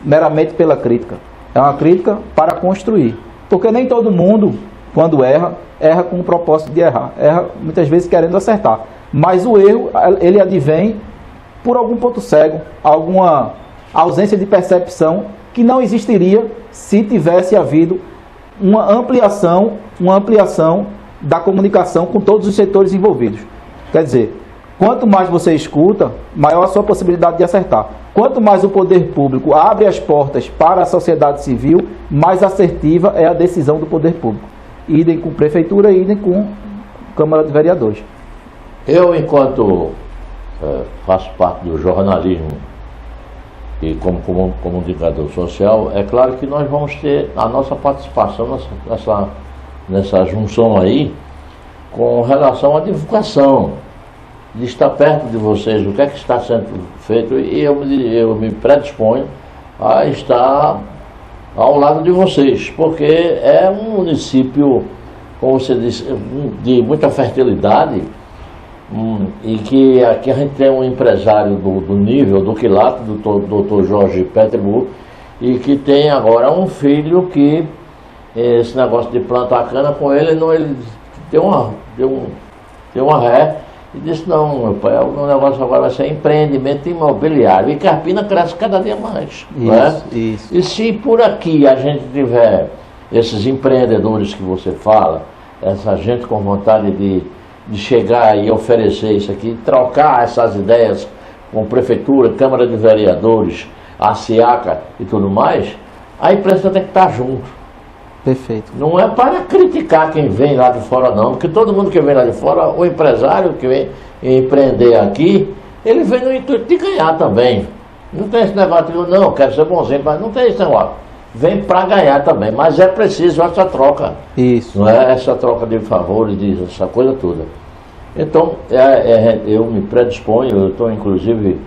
meramente pela crítica. É uma crítica para construir. Porque nem todo mundo, quando erra com o propósito de errar. Erra muitas vezes querendo acertar. Mas o erro, ele advém por algum ponto cego, alguma ausência de percepção que não existiria se tivesse havido uma ampliação da comunicação com todos os setores envolvidos. Quer dizer, quanto mais você escuta, maior a sua possibilidade de acertar. Quanto mais o poder público abre as portas para a sociedade civil, mais assertiva é a decisão do poder público. Idem com prefeitura, idem com Câmara de Vereadores. Eu, enquanto faço parte do jornalismo e como comunicador social, é claro que nós vamos ter a nossa participação nessa junção aí com relação à divulgação, de estar perto de vocês, o que é que está sendo feito, e eu me predisponho a estar ao lado de vocês, porque é um município, como você disse, de muita fertilidade, e que aqui a gente tem um empresário do nível, do quilate, do Dr. Jorge Peterburg, e que tem agora um filho que esse negócio de plantar cana com ele, ele deu uma ré e disse: não, meu pai, o negócio agora vai ser empreendimento imobiliário, e Carpina cresce cada dia mais. Isso. E se por aqui a gente tiver esses empreendedores que você fala, essa gente com vontade de chegar e oferecer isso aqui, trocar essas ideias com prefeitura, Câmara de Vereadores, a SIACA e tudo mais, a imprensa tem que estar junto. Perfeito. Não é para criticar quem vem lá de fora, não, porque todo mundo que vem lá de fora, o empresário que vem empreender aqui, ele vem no intuito de ganhar também. Não tem esse negócio de, não, quero ser bonzinho, mas não tem esse negócio. Vem para ganhar também, mas é preciso essa troca. Isso. Não é essa troca de favores, essa coisa toda. Então, eu me predisponho, eu estou inclusive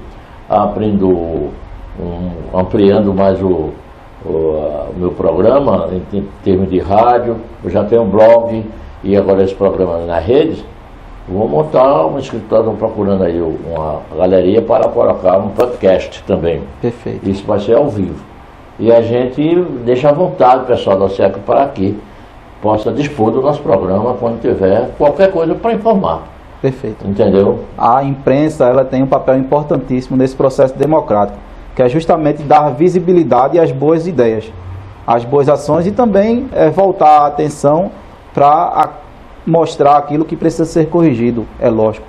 ampliando mais o meu programa em termos de rádio. Eu já tenho um blog e agora esse programa nas redes. Vou montar um escritório, estou procurando aí uma galeria para colocar um podcast também. Perfeito. Isso vai ser ao vivo. E a gente deixa à vontade o pessoal da SIACA para aqui possa dispor do nosso programa quando tiver qualquer coisa para informar. Perfeito. Entendeu? A imprensa, ela tem um papel importantíssimo nesse processo democrático, que é justamente dar visibilidade às boas ideias, às boas ações e também voltar a atenção para mostrar aquilo que precisa ser corrigido, é lógico.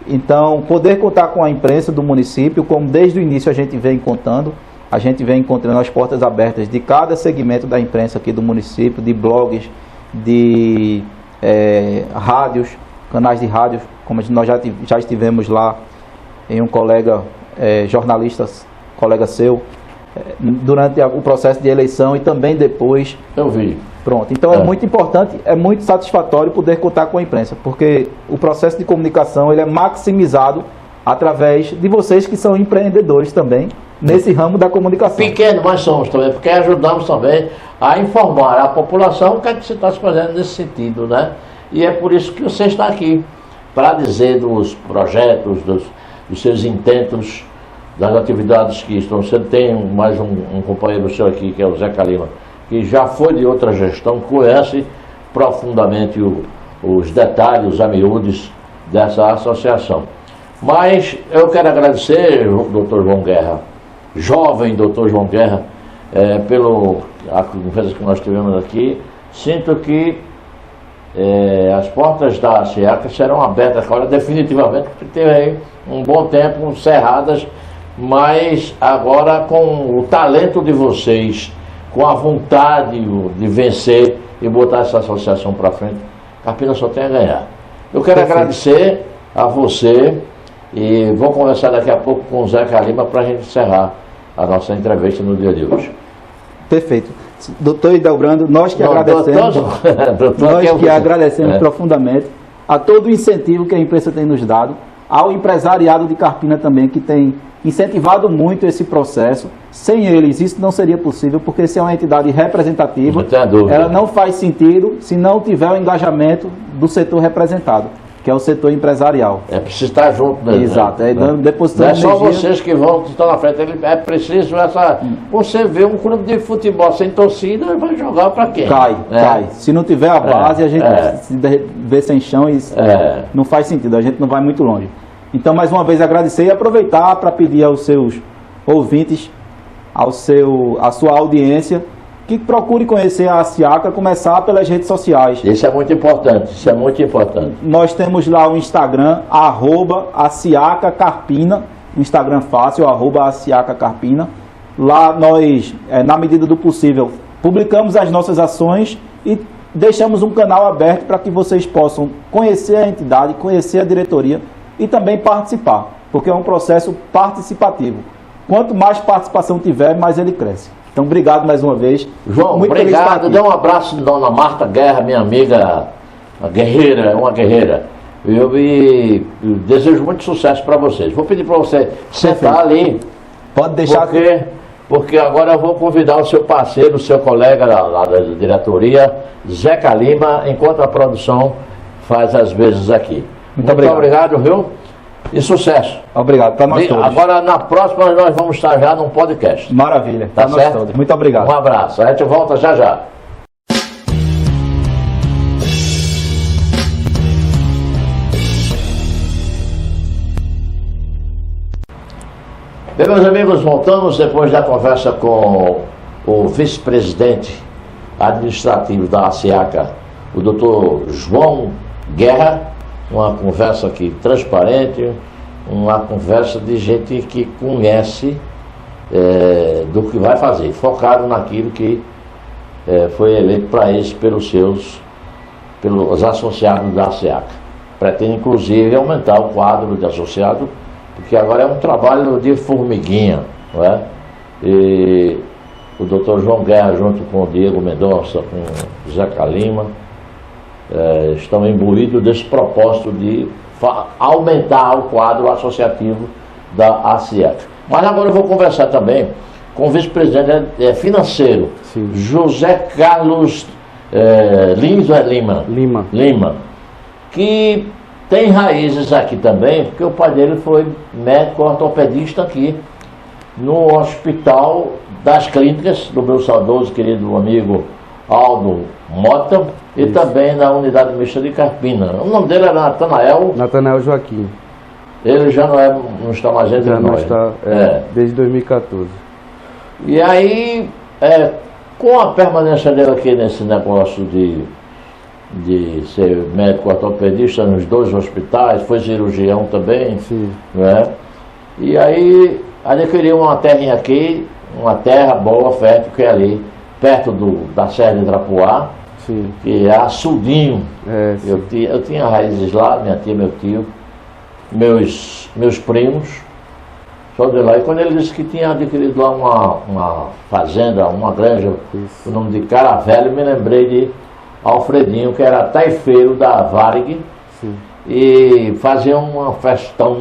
Então, poder contar com a imprensa do município, como desde o início a gente vem contando, a gente vem encontrando as portas abertas de cada segmento da imprensa aqui do município, de blogs, de rádios, canais de rádios, como nós já estivemos lá em um colega jornalista, colega seu, durante o processo de eleição e também depois. Eu vi. Pronto, então é muito importante, é muito satisfatório poder contar com a imprensa, porque o processo de comunicação ele é maximizado através de vocês que são empreendedores também, nesse ramo da comunicação. Pequeno nós somos também, porque ajudamos também a informar a população o que é que você está se fazendo nesse sentido, né? E é por isso que você está aqui, para dizer dos projetos, dos seus intentos, das atividades que estão sendo. Tem mais um companheiro seu aqui, que é o Zeca Lima, que já foi de outra gestão, conhece profundamente os detalhes, os amiúdes dessa associação. Mas eu quero agradecer, doutor João Guerra, jovem doutor João Guerra, pela conversa que nós tivemos aqui. Sinto que as portas da ASIACA serão abertas agora definitivamente, porque teve aí um bom tempo cerradas, mas agora com o talento de vocês, com a vontade de vencer e botar essa associação para frente, Carpina só tem a ganhar. Eu quero agradecer a você e vou conversar daqui a pouco com o Zeca Lima para a gente encerrar a nossa entrevista no dia de hoje. Perfeito. Doutor Hildebrando, nós que agradecemos, agradecemos profundamente a todo o incentivo que a imprensa tem nos dado, ao empresariado de Carpina também, que tem incentivado muito esse processo. Sem eles isso não seria possível, porque se é uma entidade representativa, ela não faz sentido se não tiver o engajamento do setor representado, que é o setor empresarial. É preciso estar junto, né? Exato. Não é só vocês que estão na frente, é preciso você vê um clube de futebol sem torcida, vai jogar para quem? Cai. Se não tiver a base, a gente se vê sem chão e não faz sentido, a gente não vai muito longe. Então, mais uma vez, agradecer e aproveitar para pedir aos seus ouvintes, à sua audiência, que procure conhecer a ASIACA, começar pelas redes sociais. Isso é muito importante, Nós temos lá o Instagram, @ASIACACarpina, um Instagram fácil, @ASIACACarpina. Lá nós, na medida do possível, publicamos as nossas ações e deixamos um canal aberto para que vocês possam conhecer a entidade, conhecer a diretoria e também participar, porque é um processo participativo. Quanto mais participação tiver, mais ele cresce. Então, obrigado mais uma vez. João, muito obrigado. Dê um abraço de Dona Marta Guerra, minha amiga, uma guerreira. Eu desejo muito sucesso para vocês. Vou pedir para você sentar ali. Pode deixar. Porque agora eu vou convidar o seu parceiro, o seu colega lá da diretoria, Zeca Lima, enquanto a produção faz as vezes aqui. Muito obrigado, viu? E sucesso. Obrigado, para nós todos. Agora, na próxima, nós vamos estar já num podcast. Maravilha, tá certo? Todos. Muito obrigado. Um abraço, a gente volta já. Bem, meus amigos, voltamos depois da conversa com o vice-presidente administrativo da ASIACA, o doutor João Guerra. Uma conversa aqui transparente, uma conversa de gente que conhece do que vai fazer, focado naquilo que foi eleito para isso pelos associados da ASIACA. Pretende, inclusive, aumentar o quadro de associado, porque agora é um trabalho de formiguinha, não é? E o doutor João Guerra, junto com o Diego Mendonça, com o Zeca Lima, estão imbuídos desse propósito de aumentar o quadro associativo da ASIACA. Mas agora eu vou conversar também com o vice-presidente financeiro, sim, José Carlos Lima, que tem raízes aqui também, porque o pai dele foi médico ortopedista aqui no Hospital das Clínicas, do meu saudoso querido amigo Aldo Mota, e também na unidade mista de Carpina. O nome dele era Natanael. Natanael Joaquim. Ele já não está mais entre Já não nós. está, desde 2014. E aí, com a permanência dele aqui nesse negócio de ser médico ortopedista nos 2 hospitais, foi cirurgião também, Sim. né? E aí adquiriu uma terrinha aqui, uma terra boa, fértil, que é ali, perto da Serra de Drapuá, Sim. que é Açudinho. Sim. Eu tinha raízes lá, minha tia, meu tio, meus primos, só de lá. E quando ele disse que tinha adquirido lá uma fazenda, uma granja, Isso. o nome de Caravelho, me lembrei de Alfredinho, que era taifeiro da Varig, Sim. e fazia um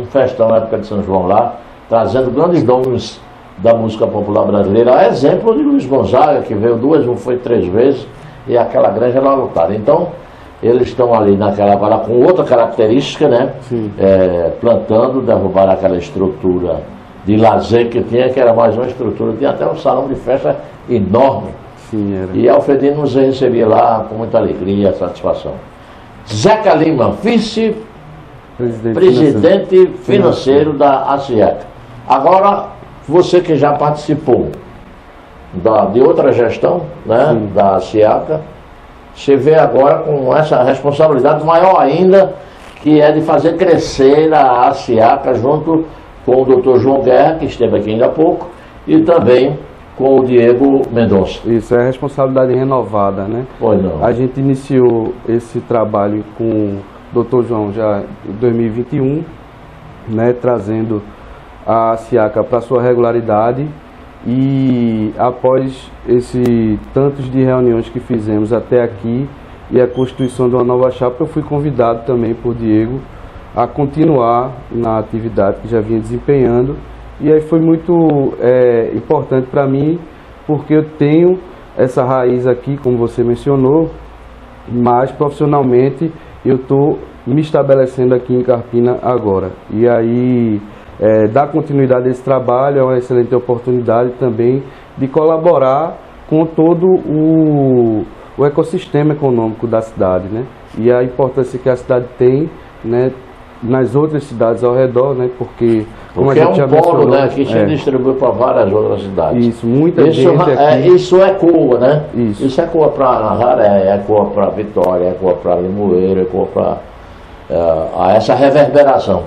festão na época de São João lá, trazendo grandes nomes da música popular brasileira, a exemplo de Luiz Gonzaga, que veio 2, não foi 3 vezes, e aquela granja era lotada. Então, eles estão ali naquela agora com outra característica, né? Sim. Plantando, derrubaram aquela estrutura de lazer que tinha, que era mais uma estrutura, tinha até um salão de festa enorme. Sim, era. E Alfredinho nos recebia lá com muita alegria e satisfação. Zeca Lima, vice-presidente financeiro da ASIACA. Agora, você que já participou de outra gestão, né, da ASIACA, você vê agora com essa responsabilidade maior ainda, que é de fazer crescer a ASIACA junto com o Dr. João Guerra, que esteve aqui ainda há pouco, e também com o Diego Mendonça. Isso, é a responsabilidade renovada, né? Pois não. A gente iniciou esse trabalho com o Dr. João já em 2021, né, trazendo a ASIACA para sua regularidade, e após esse tantos de reuniões que fizemos até aqui e a constituição de uma nova chapa, eu fui convidado também por Diego a continuar na atividade que já vinha desempenhando, e aí foi muito importante para mim, porque eu tenho essa raiz aqui, como você mencionou, mas profissionalmente eu estou me estabelecendo aqui em Carpina agora. E aí, dar continuidade a esse trabalho é uma excelente oportunidade também de colaborar com todo o ecossistema econômico da cidade, né? E a importância que a cidade tem, né, nas outras cidades ao redor, né? Porque como a gente já polo, mencionou, né, que se distribui para várias outras cidades. Isso, muita gente aqui. Isso ecoa, né? Isso ecoa para Nazaré, ecoa para Vitória, ecoa para Limoeiro, ecoa para essa reverberação.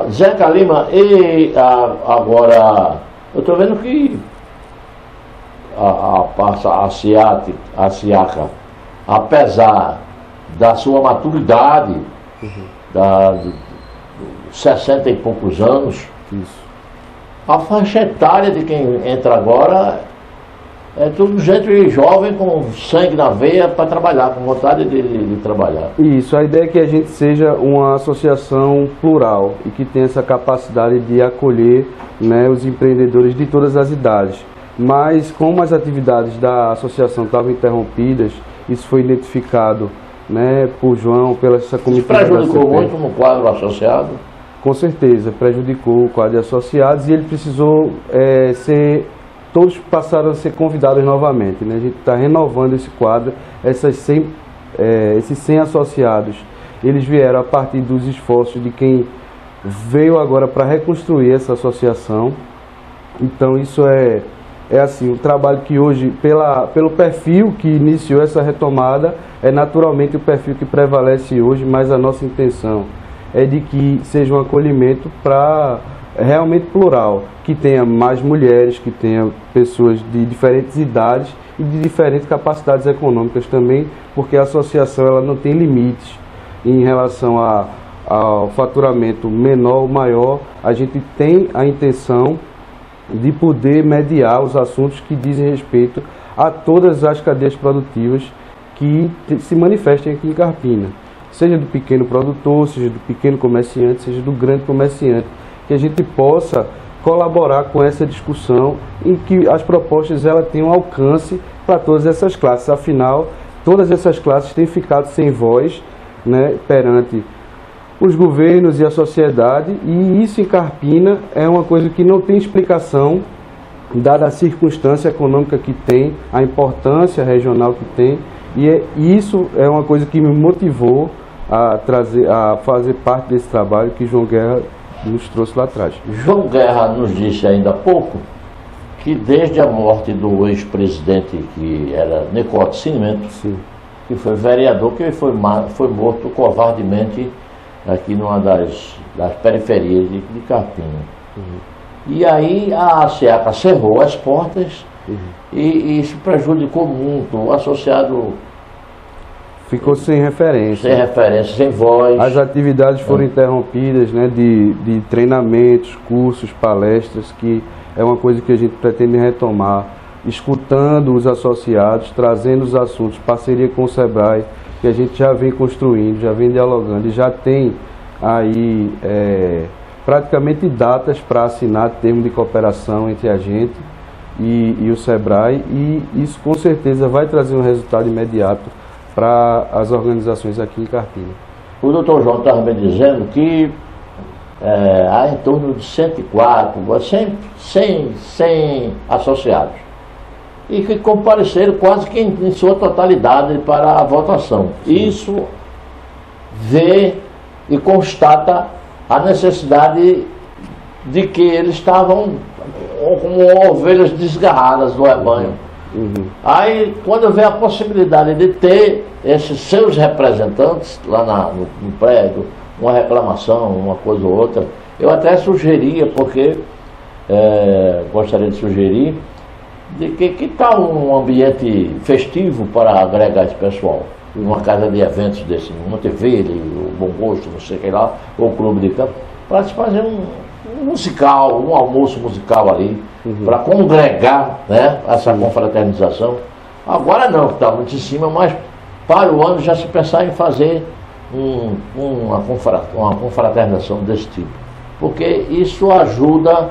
Zeca Lima, e agora, eu estou vendo que a ASIACA, apesar da sua maturidade, de 60 e poucos anos, isso. A faixa etária de quem entra agora é tudo gente jovem com sangue na veia para trabalhar, com vontade de trabalhar. Isso, a ideia é que a gente seja uma associação plural e que tenha essa capacidade de acolher, né, os empreendedores de todas as idades. Mas como as atividades da associação estavam interrompidas, isso foi identificado, né, por João, pela essa comitiva. Isso prejudicou muito no quadro associado? Com certeza, prejudicou o quadro de associados, e ele precisou todos passaram a ser convidados novamente, né? A gente está renovando esse quadro, esses 100 associados, eles vieram a partir dos esforços de quem veio agora para reconstruir essa associação. Então isso é assim, um trabalho que hoje, pelo perfil que iniciou essa retomada, é naturalmente o perfil que prevalece hoje, mas a nossa intenção é de que seja um acolhimento realmente plural, que tenha mais mulheres, que tenha pessoas de diferentes idades e de diferentes capacidades econômicas também, porque a associação ela não tem limites em relação ao faturamento menor ou maior. A gente tem a intenção de poder mediar os assuntos que dizem respeito a todas as cadeias produtivas que se manifestem aqui em Carpina, seja do pequeno produtor, seja do pequeno comerciante, seja do grande comerciante, que a gente possa colaborar com essa discussão em que as propostas ela tenham alcance para todas essas classes. Afinal, todas essas classes têm ficado sem voz, né, perante os governos e a sociedade, e isso em Carpina é uma coisa que não tem explicação, dada a circunstância econômica que tem, a importância regional que tem, e isso é uma coisa que me motivou a fazer parte desse trabalho que João Guerra nos trouxe lá atrás. João Guerra nos disse ainda há pouco que desde a morte do ex-presidente, que era Nicote Cinimento, Sim. que foi vereador, que foi morto covardemente aqui numa das periferias de Carpina. E aí a SEACA cerrou as portas e isso prejudicou muito. O associado ficou sem referência. Sem referência, sem voz. As atividades foram interrompidas, né, de treinamentos, cursos, palestras, que é uma coisa que a gente pretende retomar, escutando os associados, trazendo os assuntos, parceria com o SEBRAE, que a gente já vem construindo, já vem dialogando e já tem aí praticamente datas para assinar termo de cooperação entre a gente e o SEBRAE, e isso com certeza vai trazer um resultado imediato para as organizações aqui em Carpina. O doutor João estava me dizendo que há em torno de 104, 100 associados, e que compareceram quase que em sua totalidade para a votação. Sim. Isso vê e constata a necessidade de que eles estavam como ovelhas desgarradas do rebanho. Aí, quando vê a possibilidade de ter esses seus representantes lá no prédio, uma reclamação, uma coisa ou outra, eu até sugeria, porque gostaria de sugerir, de que tal um ambiente festivo para agregar esse pessoal? Uma casa de eventos desse, Monteverde, o Bom Gosto, não sei o que lá, ou o Clube de Campo, para se fazer um musical, um almoço musical ali, para congregar, né, essa confraternização. Agora não, que está muito em cima, mas para o ano já se pensar em fazer uma confraternização desse tipo, porque isso ajuda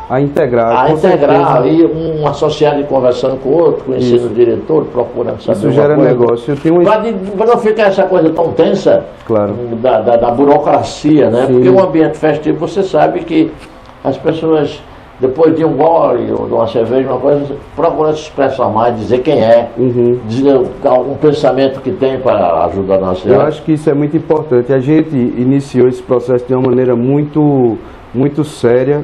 a integrar. Aí um associado conversando com o outro, conhecendo o diretor, procurando saber. Isso gera negócio. Para não ficar essa coisa tão tensa, claro, da burocracia, né? Sim. Porque o ambiente festivo, você sabe que as pessoas, depois de um gole ou de uma cerveja, uma coisa, procuram se expressar mais, dizer quem é, dizer algum pensamento que tem para ajudar a nossa. Eu acho que isso é muito importante. A gente iniciou esse processo de uma maneira muito, muito séria,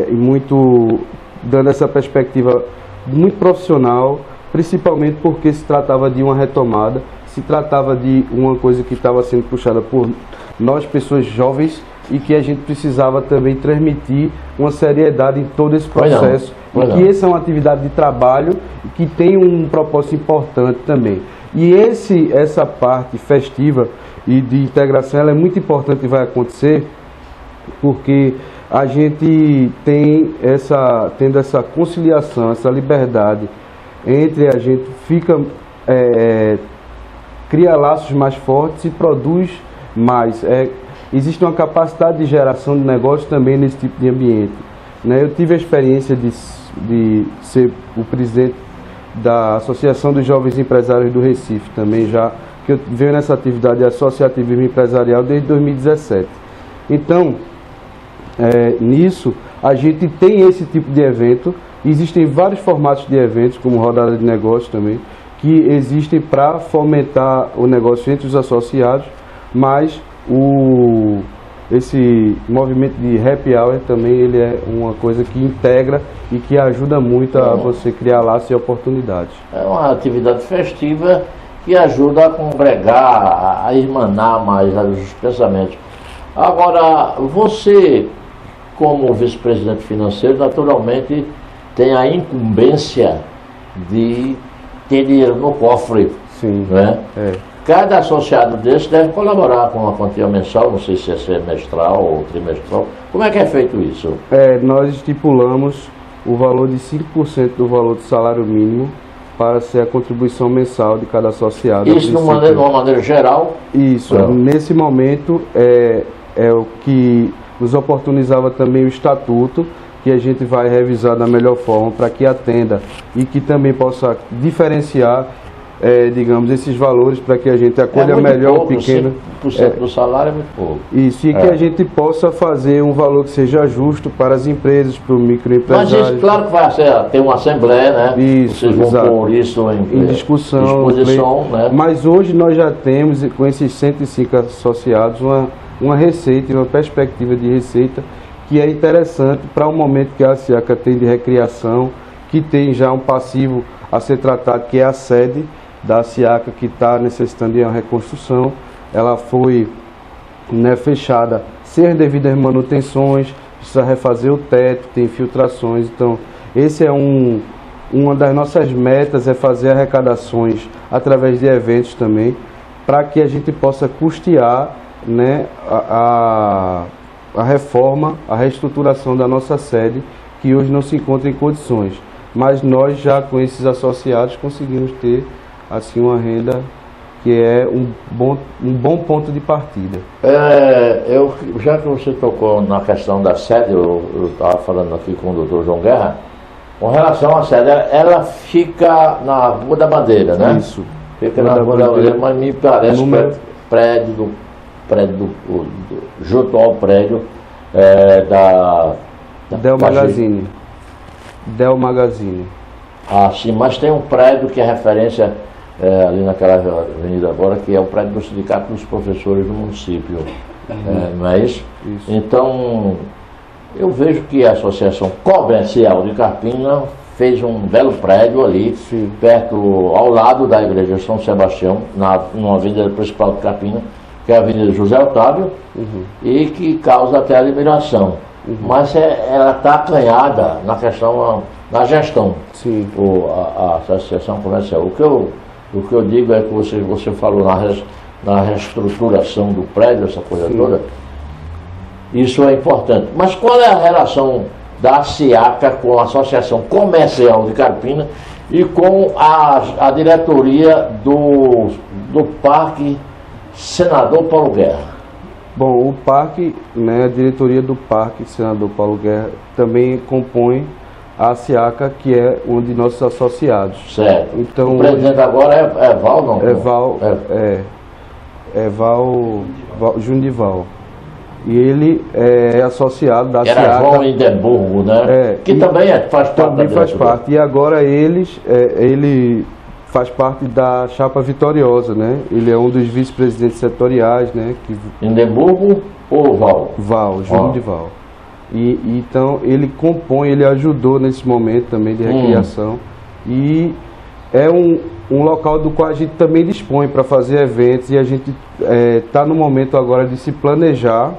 e muito dando essa perspectiva muito profissional, principalmente porque se tratava de uma retomada, se tratava de uma coisa que estava sendo puxada por nós, pessoas jovens, e que a gente precisava também transmitir uma seriedade em todo esse processo, e que essa é uma atividade de trabalho que tem um propósito importante também. E essa parte festiva e de integração, ela é muito importante e vai acontecer porque a gente tem tendo essa conciliação, essa liberdade entre a gente, cria laços mais fortes e produz mais. Existe uma capacidade de geração de negócio também nesse tipo de ambiente, né? Eu tive a experiência de ser o presidente da Associação dos Jovens Empresários do Recife também, já que eu venho nessa atividade de associativismo empresarial desde 2017. Então, nisso, a gente tem esse tipo de evento. Existem vários formatos de eventos, como rodada de negócios também, que existem para fomentar o negócio entre os associados, mas esse movimento de happy hour também ele é uma coisa que integra e que ajuda muito a você criar laços e oportunidades. É uma atividade festiva que ajuda a congregar, a irmanar mais os pensamentos. Agora, você, como vice-presidente financeiro, naturalmente tem a incumbência de ter dinheiro no cofre. Sim. Né? Cada associado desse deve colaborar com uma quantia mensal, não sei se é semestral ou trimestral. Como é que é feito isso? Nós estipulamos o valor de 5% do valor do salário mínimo para ser a contribuição mensal de cada associado. Isso de uma maneira geral? Isso. Nesse momento é o que nos oportunizava também o estatuto, que a gente vai revisar da melhor forma para que atenda e que também possa diferenciar digamos, esses valores para que a gente acolha muito melhor pouco, o pequeno. 5% do salário é muito pouco. Isso, e que a gente possa fazer um valor que seja justo para as empresas, para o Mas microempresário. isso, claro que vai ter uma assembleia, né? Isso, vocês vão exato. pôr isso Em discussão, disposição, né? Mas hoje nós já temos, com esses 105 associados, uma receita, uma perspectiva de receita que é interessante para o momento que a SIACA tem de recriação, que tem já um passivo a ser tratado, que é a sede da SIACA, que está necessitando de uma reconstrução. Ela foi, né, fechada sem as devidas manutenções, precisa refazer o teto, tem infiltrações. Então, esse é uma das nossas metas, é fazer arrecadações através de eventos também, para que a gente possa custear, né, a reforma, a reestruturação da nossa sede, que hoje não se encontra em condições. Mas nós já com esses associados conseguimos ter assim uma renda que é um bom ponto de partida. Já que você tocou na questão da sede, eu estava falando aqui com o doutor João Guerra, com relação à sede, ela fica na Rua da Bandeira, né? Isso. Fica na Rua da Bandeira, mas me parece junto ao prédio da Del Magazine. Del Magazine. Ah, sim, mas tem um prédio que é referência ali naquela avenida agora, que é o prédio do Sindicato dos Professores do município. Não é isso? Isso. Então, eu vejo que a Associação Comercial de Carpina fez um belo prédio ali, Sim. perto, ao lado da Igreja São Sebastião, numa avenida principal de Carpina, que é a Avenida José Otávio, e que causa até admiração. Mas ela está acanhada na questão, na gestão, Sim. a Associação Comercial. O que eu digo é que você falou na reestruturação do prédio, essa coisa Sim. toda, isso é importante. Mas qual é a relação da SIACA com a Associação Comercial de Carpina e com a diretoria do Parque Senador Paulo Guerra? Bom, o parque, né, a diretoria do Parque Senador Paulo Guerra também compõe a SIACA, que é um de nossos associados. Certo. Então, o presidente agora é Val, não? É Val Jundival. E ele é associado da SIACA. Era João Indemburgo, né? Que também faz parte também da faz diretoria. parte. E agora ele faz parte da chapa vitoriosa, né? Ele é um dos vice-presidentes setoriais, né? Indemburgo ou Val? Júnior de Val. E então ele ajudou nesse momento também de recriação. E é um local do qual a gente também dispõe para fazer eventos, e a gente está no momento agora de se planejar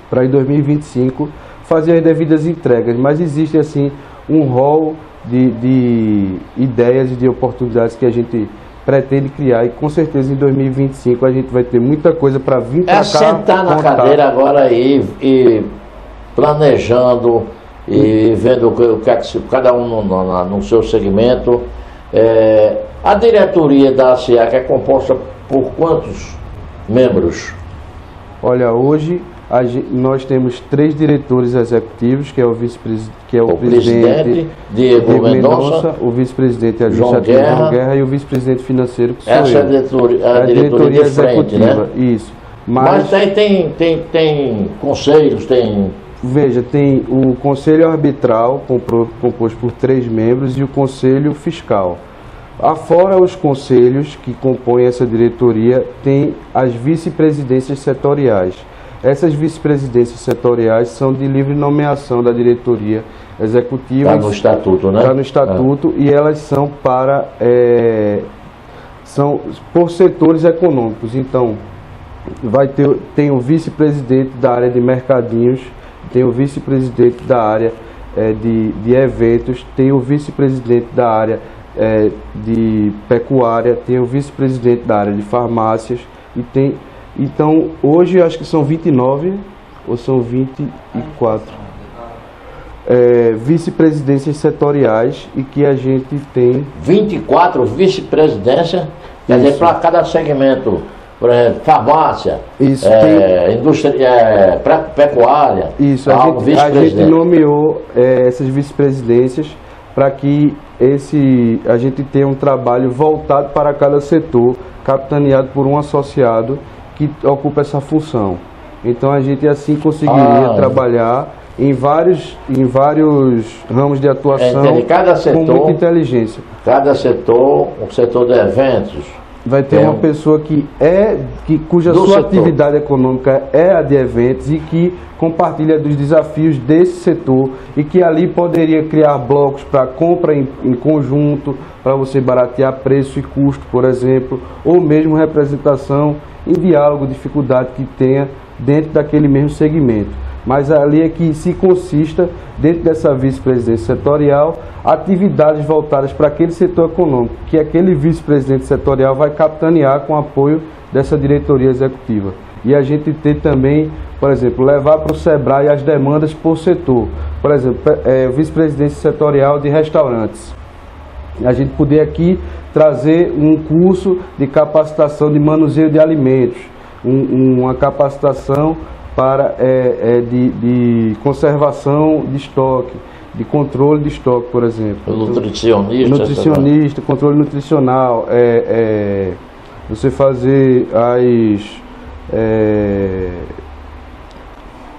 para em 2025 fazer as devidas entregas. Mas existe assim um rol de ideias e de oportunidades que a gente pretende criar, e com certeza em 2025 a gente vai ter muita coisa para vir para cá. Sentar na cadeira agora e planejando e vendo o que cada um no seu segmento. A diretoria da SIACA é composta por quantos membros? Olha, hoje nós temos 3 diretores executivos, que é o vice-presidente, o presidente Diego Mendonça, o vice-presidente administrativo João Guerra e o vice-presidente financeiro, que sou essa eu. É a diretoria de frente, executiva, né? Isso. Mas tem conselhos, tem... Veja, tem o Conselho Arbitral, composto por 3 membros, e o Conselho Fiscal. Afora os conselhos que compõem essa diretoria, tem as vice-presidências setoriais. Essas vice-presidências setoriais são de livre nomeação da diretoria executiva. Está no estatuto, né? Está no estatuto, e elas são são por setores econômicos. Então, tem o vice-presidente da área de mercadinhos, tem o vice-presidente da área de eventos, tem o vice-presidente da área de pecuária, tem o vice-presidente da área de farmácias, e tem... Então, hoje acho que são 29 ou são 24 vice-presidências setoriais, e que a gente tem 24 vice-presidências, quer dizer, para cada segmento. Por exemplo, farmácia, Isso, indústria, pecuária. Isso, a gente nomeou essas vice-presidências para que a gente tenha um trabalho voltado para cada setor, capitaneado por um associado que ocupa essa função. Então a gente assim conseguiria trabalhar em vários ramos de atuação com muita inteligência. Cada setor, o setor de eventos, vai ter uma pessoa cuja sua atividade econômica é a de eventos e que compartilha dos desafios desse setor e que ali poderia criar blocos para compra em conjunto, para você baratear preço e custo, por exemplo, ou mesmo representação em diálogo, dificuldade que tenha dentro daquele mesmo segmento. Mas ali é que se consista, dentro dessa vice-presidência setorial, atividades voltadas para aquele setor econômico, que aquele vice-presidente setorial vai capitanear com o apoio dessa diretoria executiva. E a gente ter também, por exemplo, levar para o SEBRAE as demandas por setor. Por exemplo, vice-presidência setorial de restaurantes. A gente poder aqui trazer um curso de capacitação de manuseio de alimentos, uma capacitação para de conservação de estoque, de controle de estoque, por exemplo. Nutricionista, controle nutricional, você fazer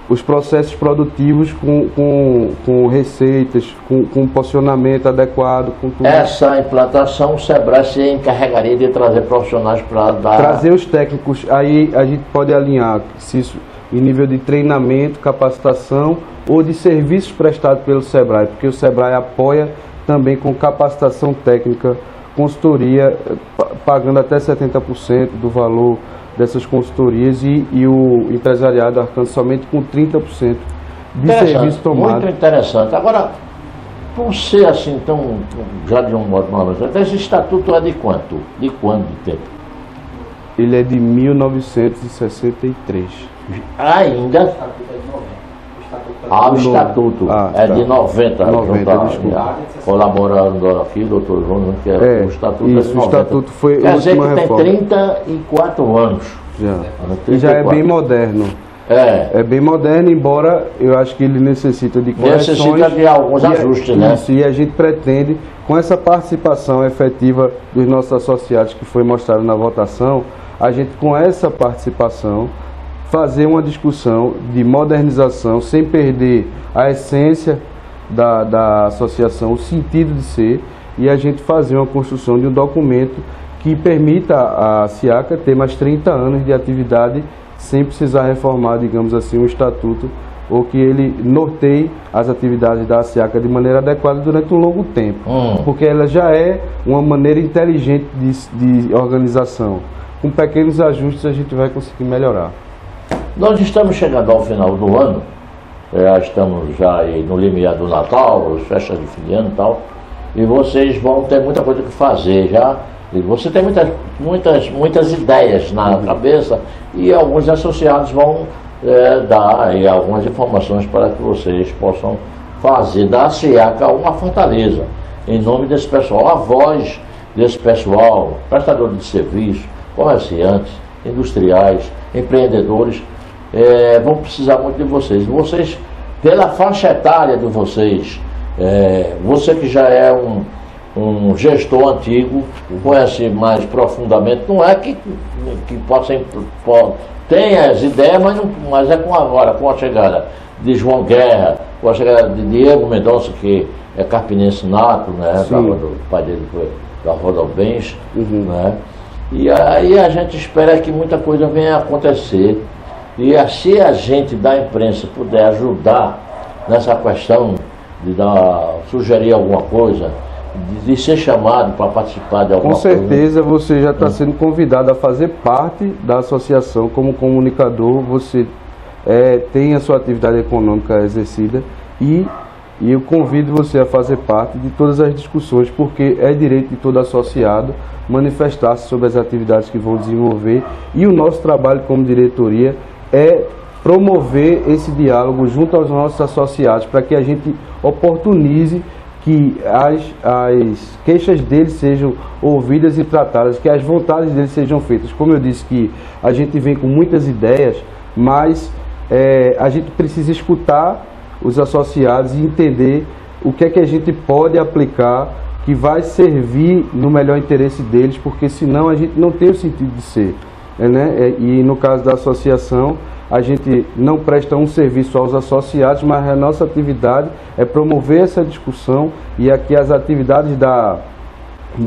os processos produtivos com receitas, com posicionamento adequado, com tudo. Essa implantação, o SEBRAE se encarregaria de trazer profissionais para dar... Trazer os técnicos, aí a gente pode alinhar se isso em nível de treinamento, capacitação ou de serviços prestados pelo SEBRAE, porque o SEBRAE apoia também com capacitação técnica, consultoria, pagando até 70% do valor dessas consultorias e o empresariado arcando somente com 30% de serviço tomado. Muito interessante. Agora, por ser assim, tão, já de um modo mais, esse estatuto é de quanto? De quando de tempo? Ele é de 1963. Ainda? O estatuto é de 90. Colaborando aqui, doutor João, que o estatuto isso, é de 90. O estatuto foi quer dizer que tem 34 anos. E já é bem moderno. É bem moderno, embora eu acho que ele necessita de correções. Necessita de alguns ajustes, né? Isso, e a gente pretende, com essa participação efetiva dos nossos associados que foi mostrado na votação, a gente com essa participação fazer uma discussão de modernização sem perder a essência da associação, o sentido de ser, e a gente fazer uma construção de um documento que permita a SIACA ter mais 30 anos de atividade sem precisar reformar, digamos assim, um estatuto, ou que ele norteie as atividades da SIACA de maneira adequada durante um longo tempo, porque ela já é uma maneira inteligente de organização. Com pequenos ajustes a gente vai conseguir melhorar. Nós estamos chegando ao final do ano, já estamos já aí no limiar do Natal, festas de fim de ano e tal, e vocês vão ter muita coisa que fazer já, e você tem muitas ideias na cabeça, e alguns associados vão dar aí algumas informações para que vocês possam fazer da SIACA uma fortaleza, em nome desse pessoal, a voz desse pessoal, prestadores de serviço, comerciantes, industriais, empreendedores, vão precisar muito de vocês. Vocês, pela faixa etária de vocês, você que já é um gestor antigo, conhece mais profundamente, não é que tenha as ideias, mas é com a chegada de João Guerra, com a chegada de Diego Mendonça, que é carpinense nato, né? O pai dele foi da Rodobens, né? E aí a gente espera que muita coisa venha a acontecer. E se a gente da imprensa puder ajudar nessa questão de sugerir alguma coisa, de ser chamado para participar de alguma coisa. Com certeza você já está sendo convidado a fazer parte da associação como comunicador. Você tem a sua atividade econômica exercida e eu convido você a fazer parte de todas as discussões, porque é direito de todo associado manifestar-se sobre as atividades que vão desenvolver, e o nosso trabalho como diretoria é promover esse diálogo junto aos nossos associados, para que a gente oportunize que as queixas deles sejam ouvidas e tratadas, que as vontades deles sejam feitas. Como eu disse, que a gente vem com muitas ideias, mas a gente precisa escutar os associados e entender o que é que a gente pode aplicar que vai servir no melhor interesse deles, porque senão a gente não tem o sentido de ser, né? E no caso da associação, a gente não presta um serviço aos associados, mas a nossa atividade é promover essa discussão e aqui as atividades da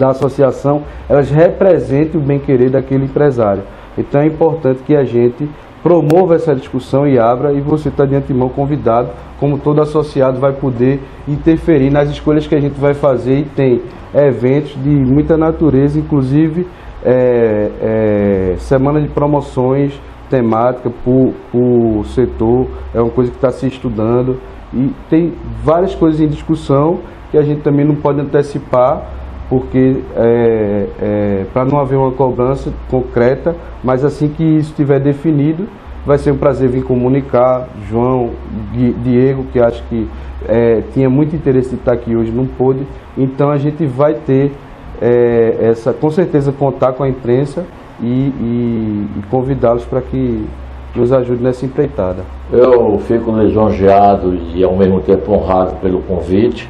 associação, elas representem o bem-querer daquele empresário. Então é importante que a gente promova essa discussão e abra, e você está de antemão convidado, como todo associado vai poder interferir nas escolhas que a gente vai fazer, e tem eventos de muita natureza, inclusive semana de promoções temática por setor, é uma coisa que está se estudando, e tem várias coisas em discussão que a gente também não pode antecipar, porque para não haver uma cobrança concreta, mas assim que isso estiver definido, vai ser um prazer vir comunicar. João, Diego, que acho que tinha muito interesse de estar aqui hoje, não pôde, então a gente vai ter com certeza contar com a imprensa e convidá-los para que nos ajude nessa empreitada. Eu fico lisonjeado e ao mesmo tempo honrado pelo convite,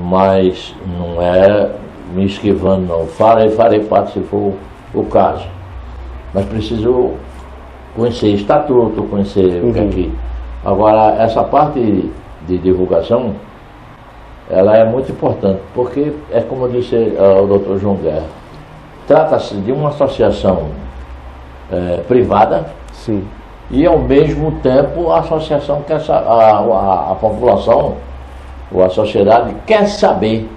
mas não é me esquivando não. Farei parte se for o caso, mas preciso conhecer estatuto, conhecer o que é que... Agora, essa parte de divulgação, ela é muito importante, porque é como disse o Dr. João Guerra, trata-se de uma associação privada. Sim. E ao mesmo tempo a associação quer a população ou a sociedade quer saber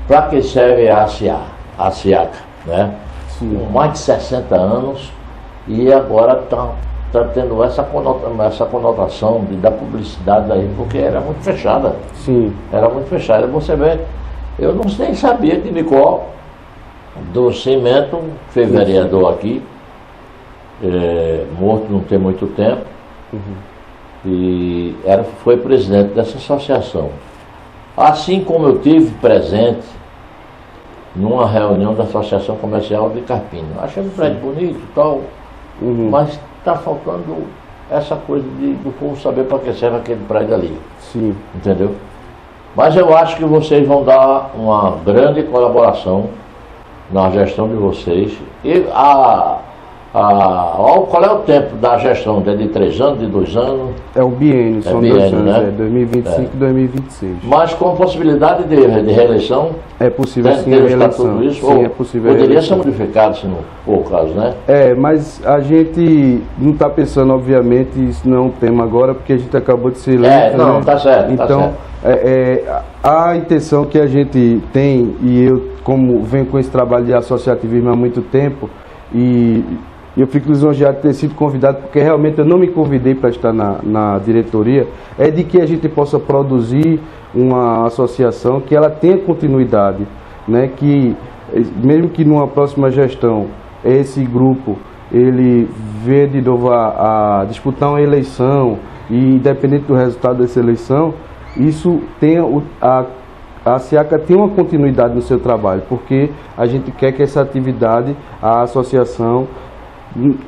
para que serve a SIACA, né? Sim. Com mais de 60 anos, e agora está tendo essa conotação da publicidade aí, porque era muito fechada. Sim. Era muito fechada. Você vê, eu não nem sabia que Nicó do Cimento, foi vereador aqui, morto não tem muito tempo, e foi presidente dessa associação. Assim como eu tive presente numa reunião da Associação Comercial de Carpina. Achei um prédio bonito e tal, mas está faltando essa coisa do povo saber para que serve aquele prédio ali. Sim. Entendeu? Mas eu acho que vocês vão dar uma grande colaboração na gestão de vocês. E qual é o tempo da gestão? É de 3 anos, de 2 anos? É o biênio, são 2 biênio, anos, né? 2025 e 2026. Mas com possibilidade de reeleição? É possível sim a Tudo reeleição. isso, Sim, é possível a poderia ser reeleição. modificado, se não for o caso, né? Mas a gente não está pensando, obviamente, isso não é um tema agora, porque a gente acabou de ser eleito. Não, né? tá certo. Então, tá certo. A intenção que a gente tem, e eu como venho com esse trabalho de associativismo há muito tempo, e eu fico lisonjeado de ter sido convidado, porque realmente eu não me convidei para estar na diretoria, é de que a gente possa produzir uma associação que ela tenha continuidade, né? Que mesmo que numa próxima gestão esse grupo ele venha de novo a disputar uma eleição, e independente do resultado dessa eleição, isso tenha a SIACA tem uma continuidade no seu trabalho, porque a gente quer que essa atividade, a associação,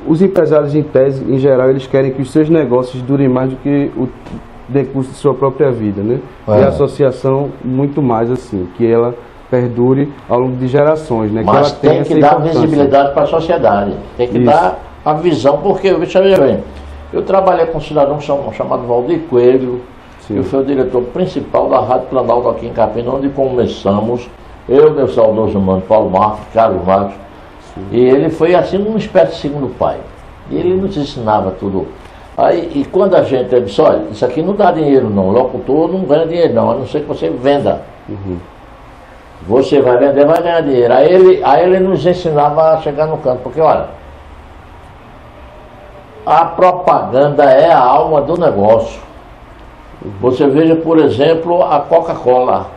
os empresários em tese, em geral, eles querem que os seus negócios durem mais do que o decurso de sua própria vida, né? E a associação, muito mais assim, que ela perdure ao longo de gerações, né? Mas que ela tem que dar visibilidade para a sociedade, tem que dar a visão, porque, veja bem, eu trabalhei com um cidadão chamado Valdir Coelho. Sim. Eu fui o diretor principal da Rádio Planalto aqui em Carpina, onde começamos, eu, meu saudoso mano Paulo Marcos, Carlos Marcos. E ele foi assim uma espécie de segundo pai. E ele nos ensinava tudo. Aí, e quando a gente disse, olha, isso aqui não dá dinheiro não, locutor não ganha dinheiro não, a não ser que você venda. Você vai vender, vai ganhar dinheiro. Aí ele nos ensinava a chegar no canto, porque olha, a propaganda é a alma do negócio. Você veja, por exemplo, a Coca-Cola.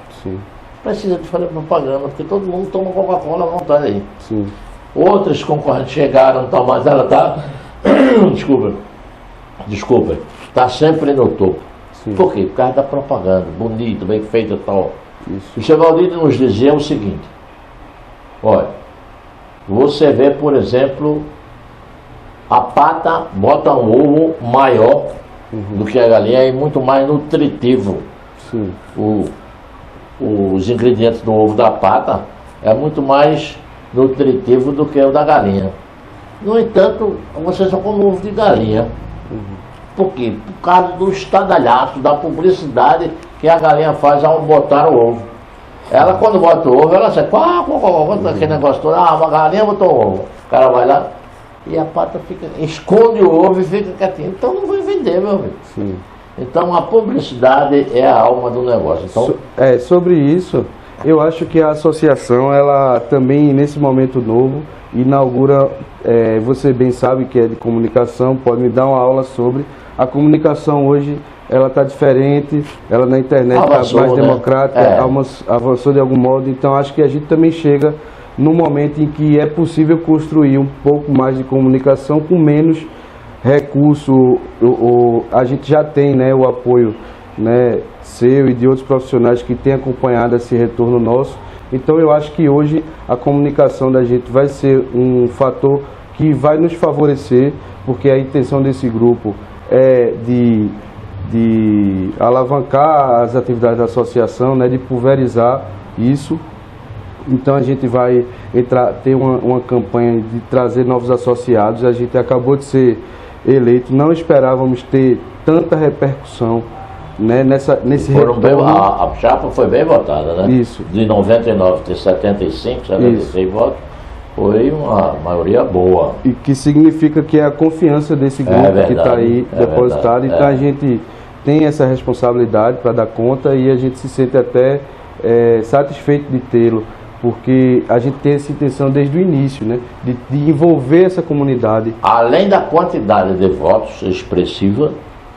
Precisa de fazer propaganda, porque todo mundo toma Coca-Cola à vontade aí. Sim. Outros concorrentes chegaram, tal, mas ela está desculpa, está sempre no topo. Sim. Por quê? Por causa da propaganda, bonito, bem feita e tal. Isso. O seu Valdir nos dizia o seguinte: olha, você vê, por exemplo, a pata bota um ovo maior do que a galinha e muito mais nutritivo. Sim. os ingredientes do ovo da pata é muito mais nutritivo do que o da galinha. No entanto, você só come ovo de galinha. Por quê? Por causa do estardalhaço, da publicidade que a galinha faz ao botar o ovo. Ela, quando bota o ovo, ela sai, aquele negócio todo, a galinha botou o ovo. O cara vai lá e a pata fica, esconde o ovo e fica quietinho. Então não vai vender, meu amigo. Sim. Então a publicidade é a alma do negócio. Então, sobre isso, eu acho que a associação, ela também, nesse momento novo, inaugura, você bem sabe que é de comunicação, pode me dar uma aula sobre a comunicação hoje. Ela está diferente, ela na internet está mais democrática, avançou de algum modo, então acho que a gente também chega num momento em que é possível construir um pouco mais de comunicação com menos recurso. A gente já tem, né, o apoio, né, seu e de outros profissionais que têm acompanhado esse retorno nosso, então eu acho que hoje a comunicação da gente vai ser um fator que vai nos favorecer, porque a intenção desse grupo é de alavancar as atividades da associação, né, de pulverizar isso. Então a gente vai ter uma campanha de trazer novos associados. A gente acabou de ser eleito, não esperávamos ter tanta repercussão, né, nesse retorno. A chapa foi bem votada, né? Isso. De 99 ter 75, 76 votos. Foi uma maioria boa. E que significa que é a confiança desse grupo que está aí depositado. Então a gente tem essa responsabilidade para dar conta e a gente se sente até satisfeito de tê-lo, porque a gente tem essa intenção desde o início, né, de envolver essa comunidade. Além da quantidade de votos expressiva,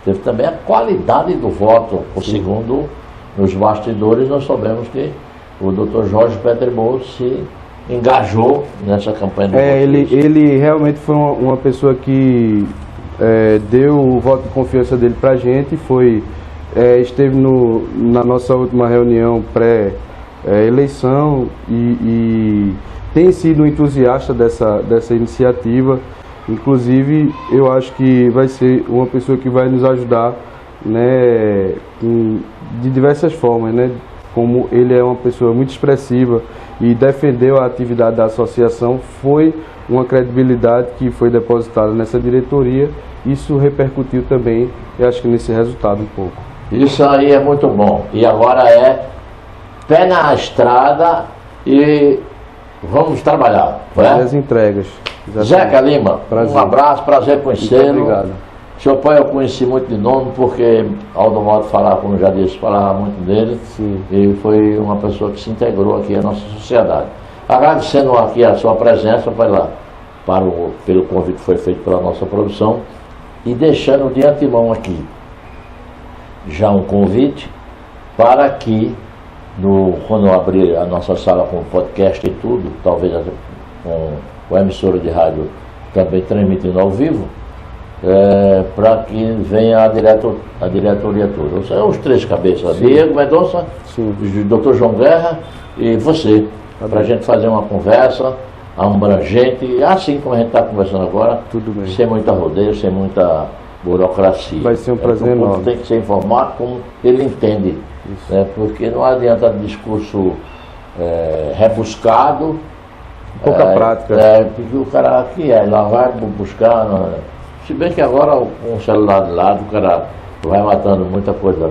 teve também a qualidade do voto. Segundo, nos bastidores, nós soubemos que o Dr. Jorge Pedremont se engajou nessa campanha do voto. Ele realmente foi uma pessoa que deu o voto de confiança dele para a gente, esteve na nossa última reunião pré-eleição e tem sido um entusiasta dessa iniciativa. Inclusive, eu acho que vai ser uma pessoa que vai nos ajudar, né, de diversas formas, né? Como ele é uma pessoa muito expressiva e defendeu a atividade da associação, foi uma credibilidade que foi depositada nessa diretoria. Isso repercutiu também, eu acho que nesse resultado um pouco. Isso aí é muito bom. E agora é pé na estrada e vamos trabalhar. As entregas. Zeca Lima, prazer. Um abraço, prazer conhecê-lo. Obrigado. O seu pai eu conheci muito de nome, porque Aldo Moto falava, como já disse, falava muito dele. Sim. E foi uma pessoa que se integrou aqui à nossa sociedade. Agradecendo aqui a sua presença, vai lá, pelo convite que foi feito pela nossa produção, e deixando de antemão aqui já um convite para que, quando eu abrir a nossa sala com podcast e tudo, talvez com a emissora de rádio também transmitindo ao vivo, para que venha a diretoria toda. São os três cabeças, sim. Diego Mendonça, o Dr. João Guerra e você, para a gente fazer uma conversa abrangente, assim como a gente está conversando agora, tudo bem, sem muita rodeio, sem muita burocracia. Vai ser um prazer enorme. O povo tem que ser informado como ele entende, né? Porque não adianta discurso rebuscado, pouca prática. Porque o cara aqui lá vai buscar, se bem que agora com o celular de lado o cara vai matando muita coisa.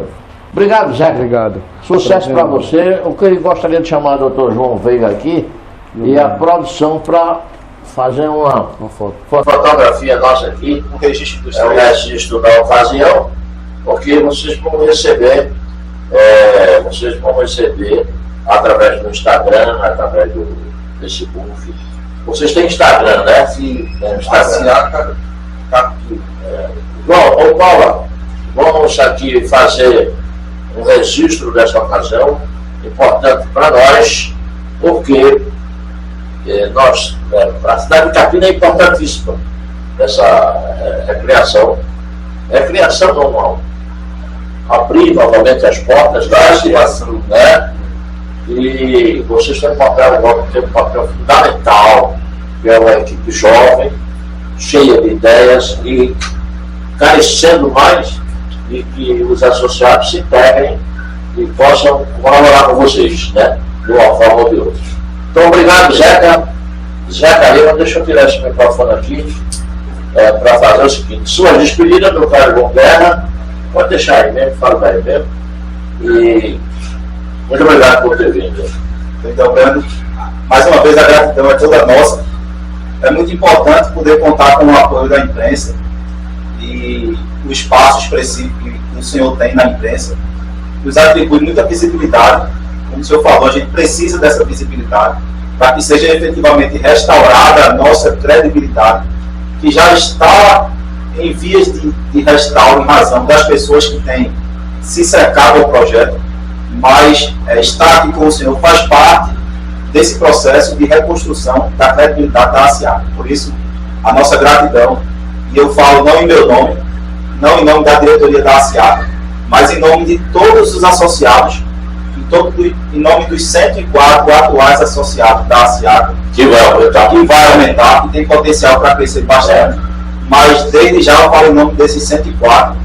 Obrigado, Zé. Obrigado. Sucesso para você. Eu gostaria de chamar o Dr. João Veiga aqui e a produção para fazer uma fotografia nossa aqui, um registro da ocasião, porque vocês vão receber através do Instagram, através do Facebook. Vocês têm Instagram, né? Sim, Instagram. Bom, Paula, vamos aqui fazer um registro dessa ocasião, importante para nós, porque para a cidade de Capina é importantíssima essa recreação. Recreação normal. Abrir novamente as portas da recreação, né? E vocês têm um papel fundamental, que é uma equipe jovem, cheia de ideias e carecendo mais de que os associados se integrem e possam colaborar com vocês, né? De uma forma ou de outra. Então, obrigado, Zeca. Zeca Lima, deixa eu tirar esse microfone aqui para fazer o seguinte: sua despedida do Carlos Guerra, pode deixar aí mesmo, fala daí mesmo. E muito obrigado por ter vindo. Então, Brando, mais uma vez a gratidão é toda nossa. É muito importante poder contar com o apoio da imprensa e o espaço expressivo que o senhor tem na imprensa nos atribui muita visibilidade. Como o senhor falou, a gente precisa dessa visibilidade para que seja efetivamente restaurada a nossa credibilidade, que já está em vias de restauro em razão das pessoas que têm se cercado ao projeto, mas estar aqui com o senhor faz parte desse processo de reconstrução da credibilidade da ASIACA. Por isso, a nossa gratidão, e eu falo não em meu nome, não em nome da diretoria da ASIACA, mas em nome de todos os associados, em nome dos 104 atuais associados da ASIACA, que vai aumentar, que tem potencial para crescer bastante, mas desde já eu falo em nome desses 104,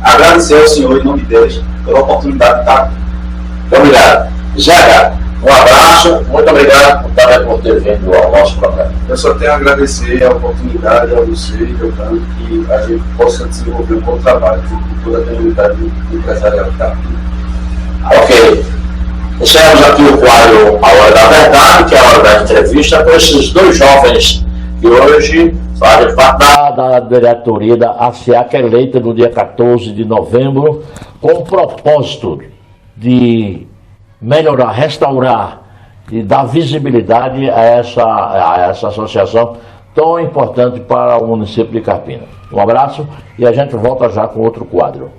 agradecer ao senhor em nome deles pela oportunidade de estar aqui. Muito obrigado. Zeca, um abraço, muito obrigado por ter vindo ao nosso programa. Eu só tenho a agradecer a oportunidade a você e ao Brando que a gente possa desenvolver um bom trabalho com toda a comunidade do empresarial que está aqui. Ok. Encerramos aqui o quadro A Hora da Verdade, que é a hora da entrevista com esses dois jovens que hoje fazem parte da diretoria da ASIACA, eleita no dia 14 de novembro, com o propósito de melhorar, restaurar e dar visibilidade a essa associação tão importante para o município de Carpina. Um abraço e a gente volta já com outro quadro.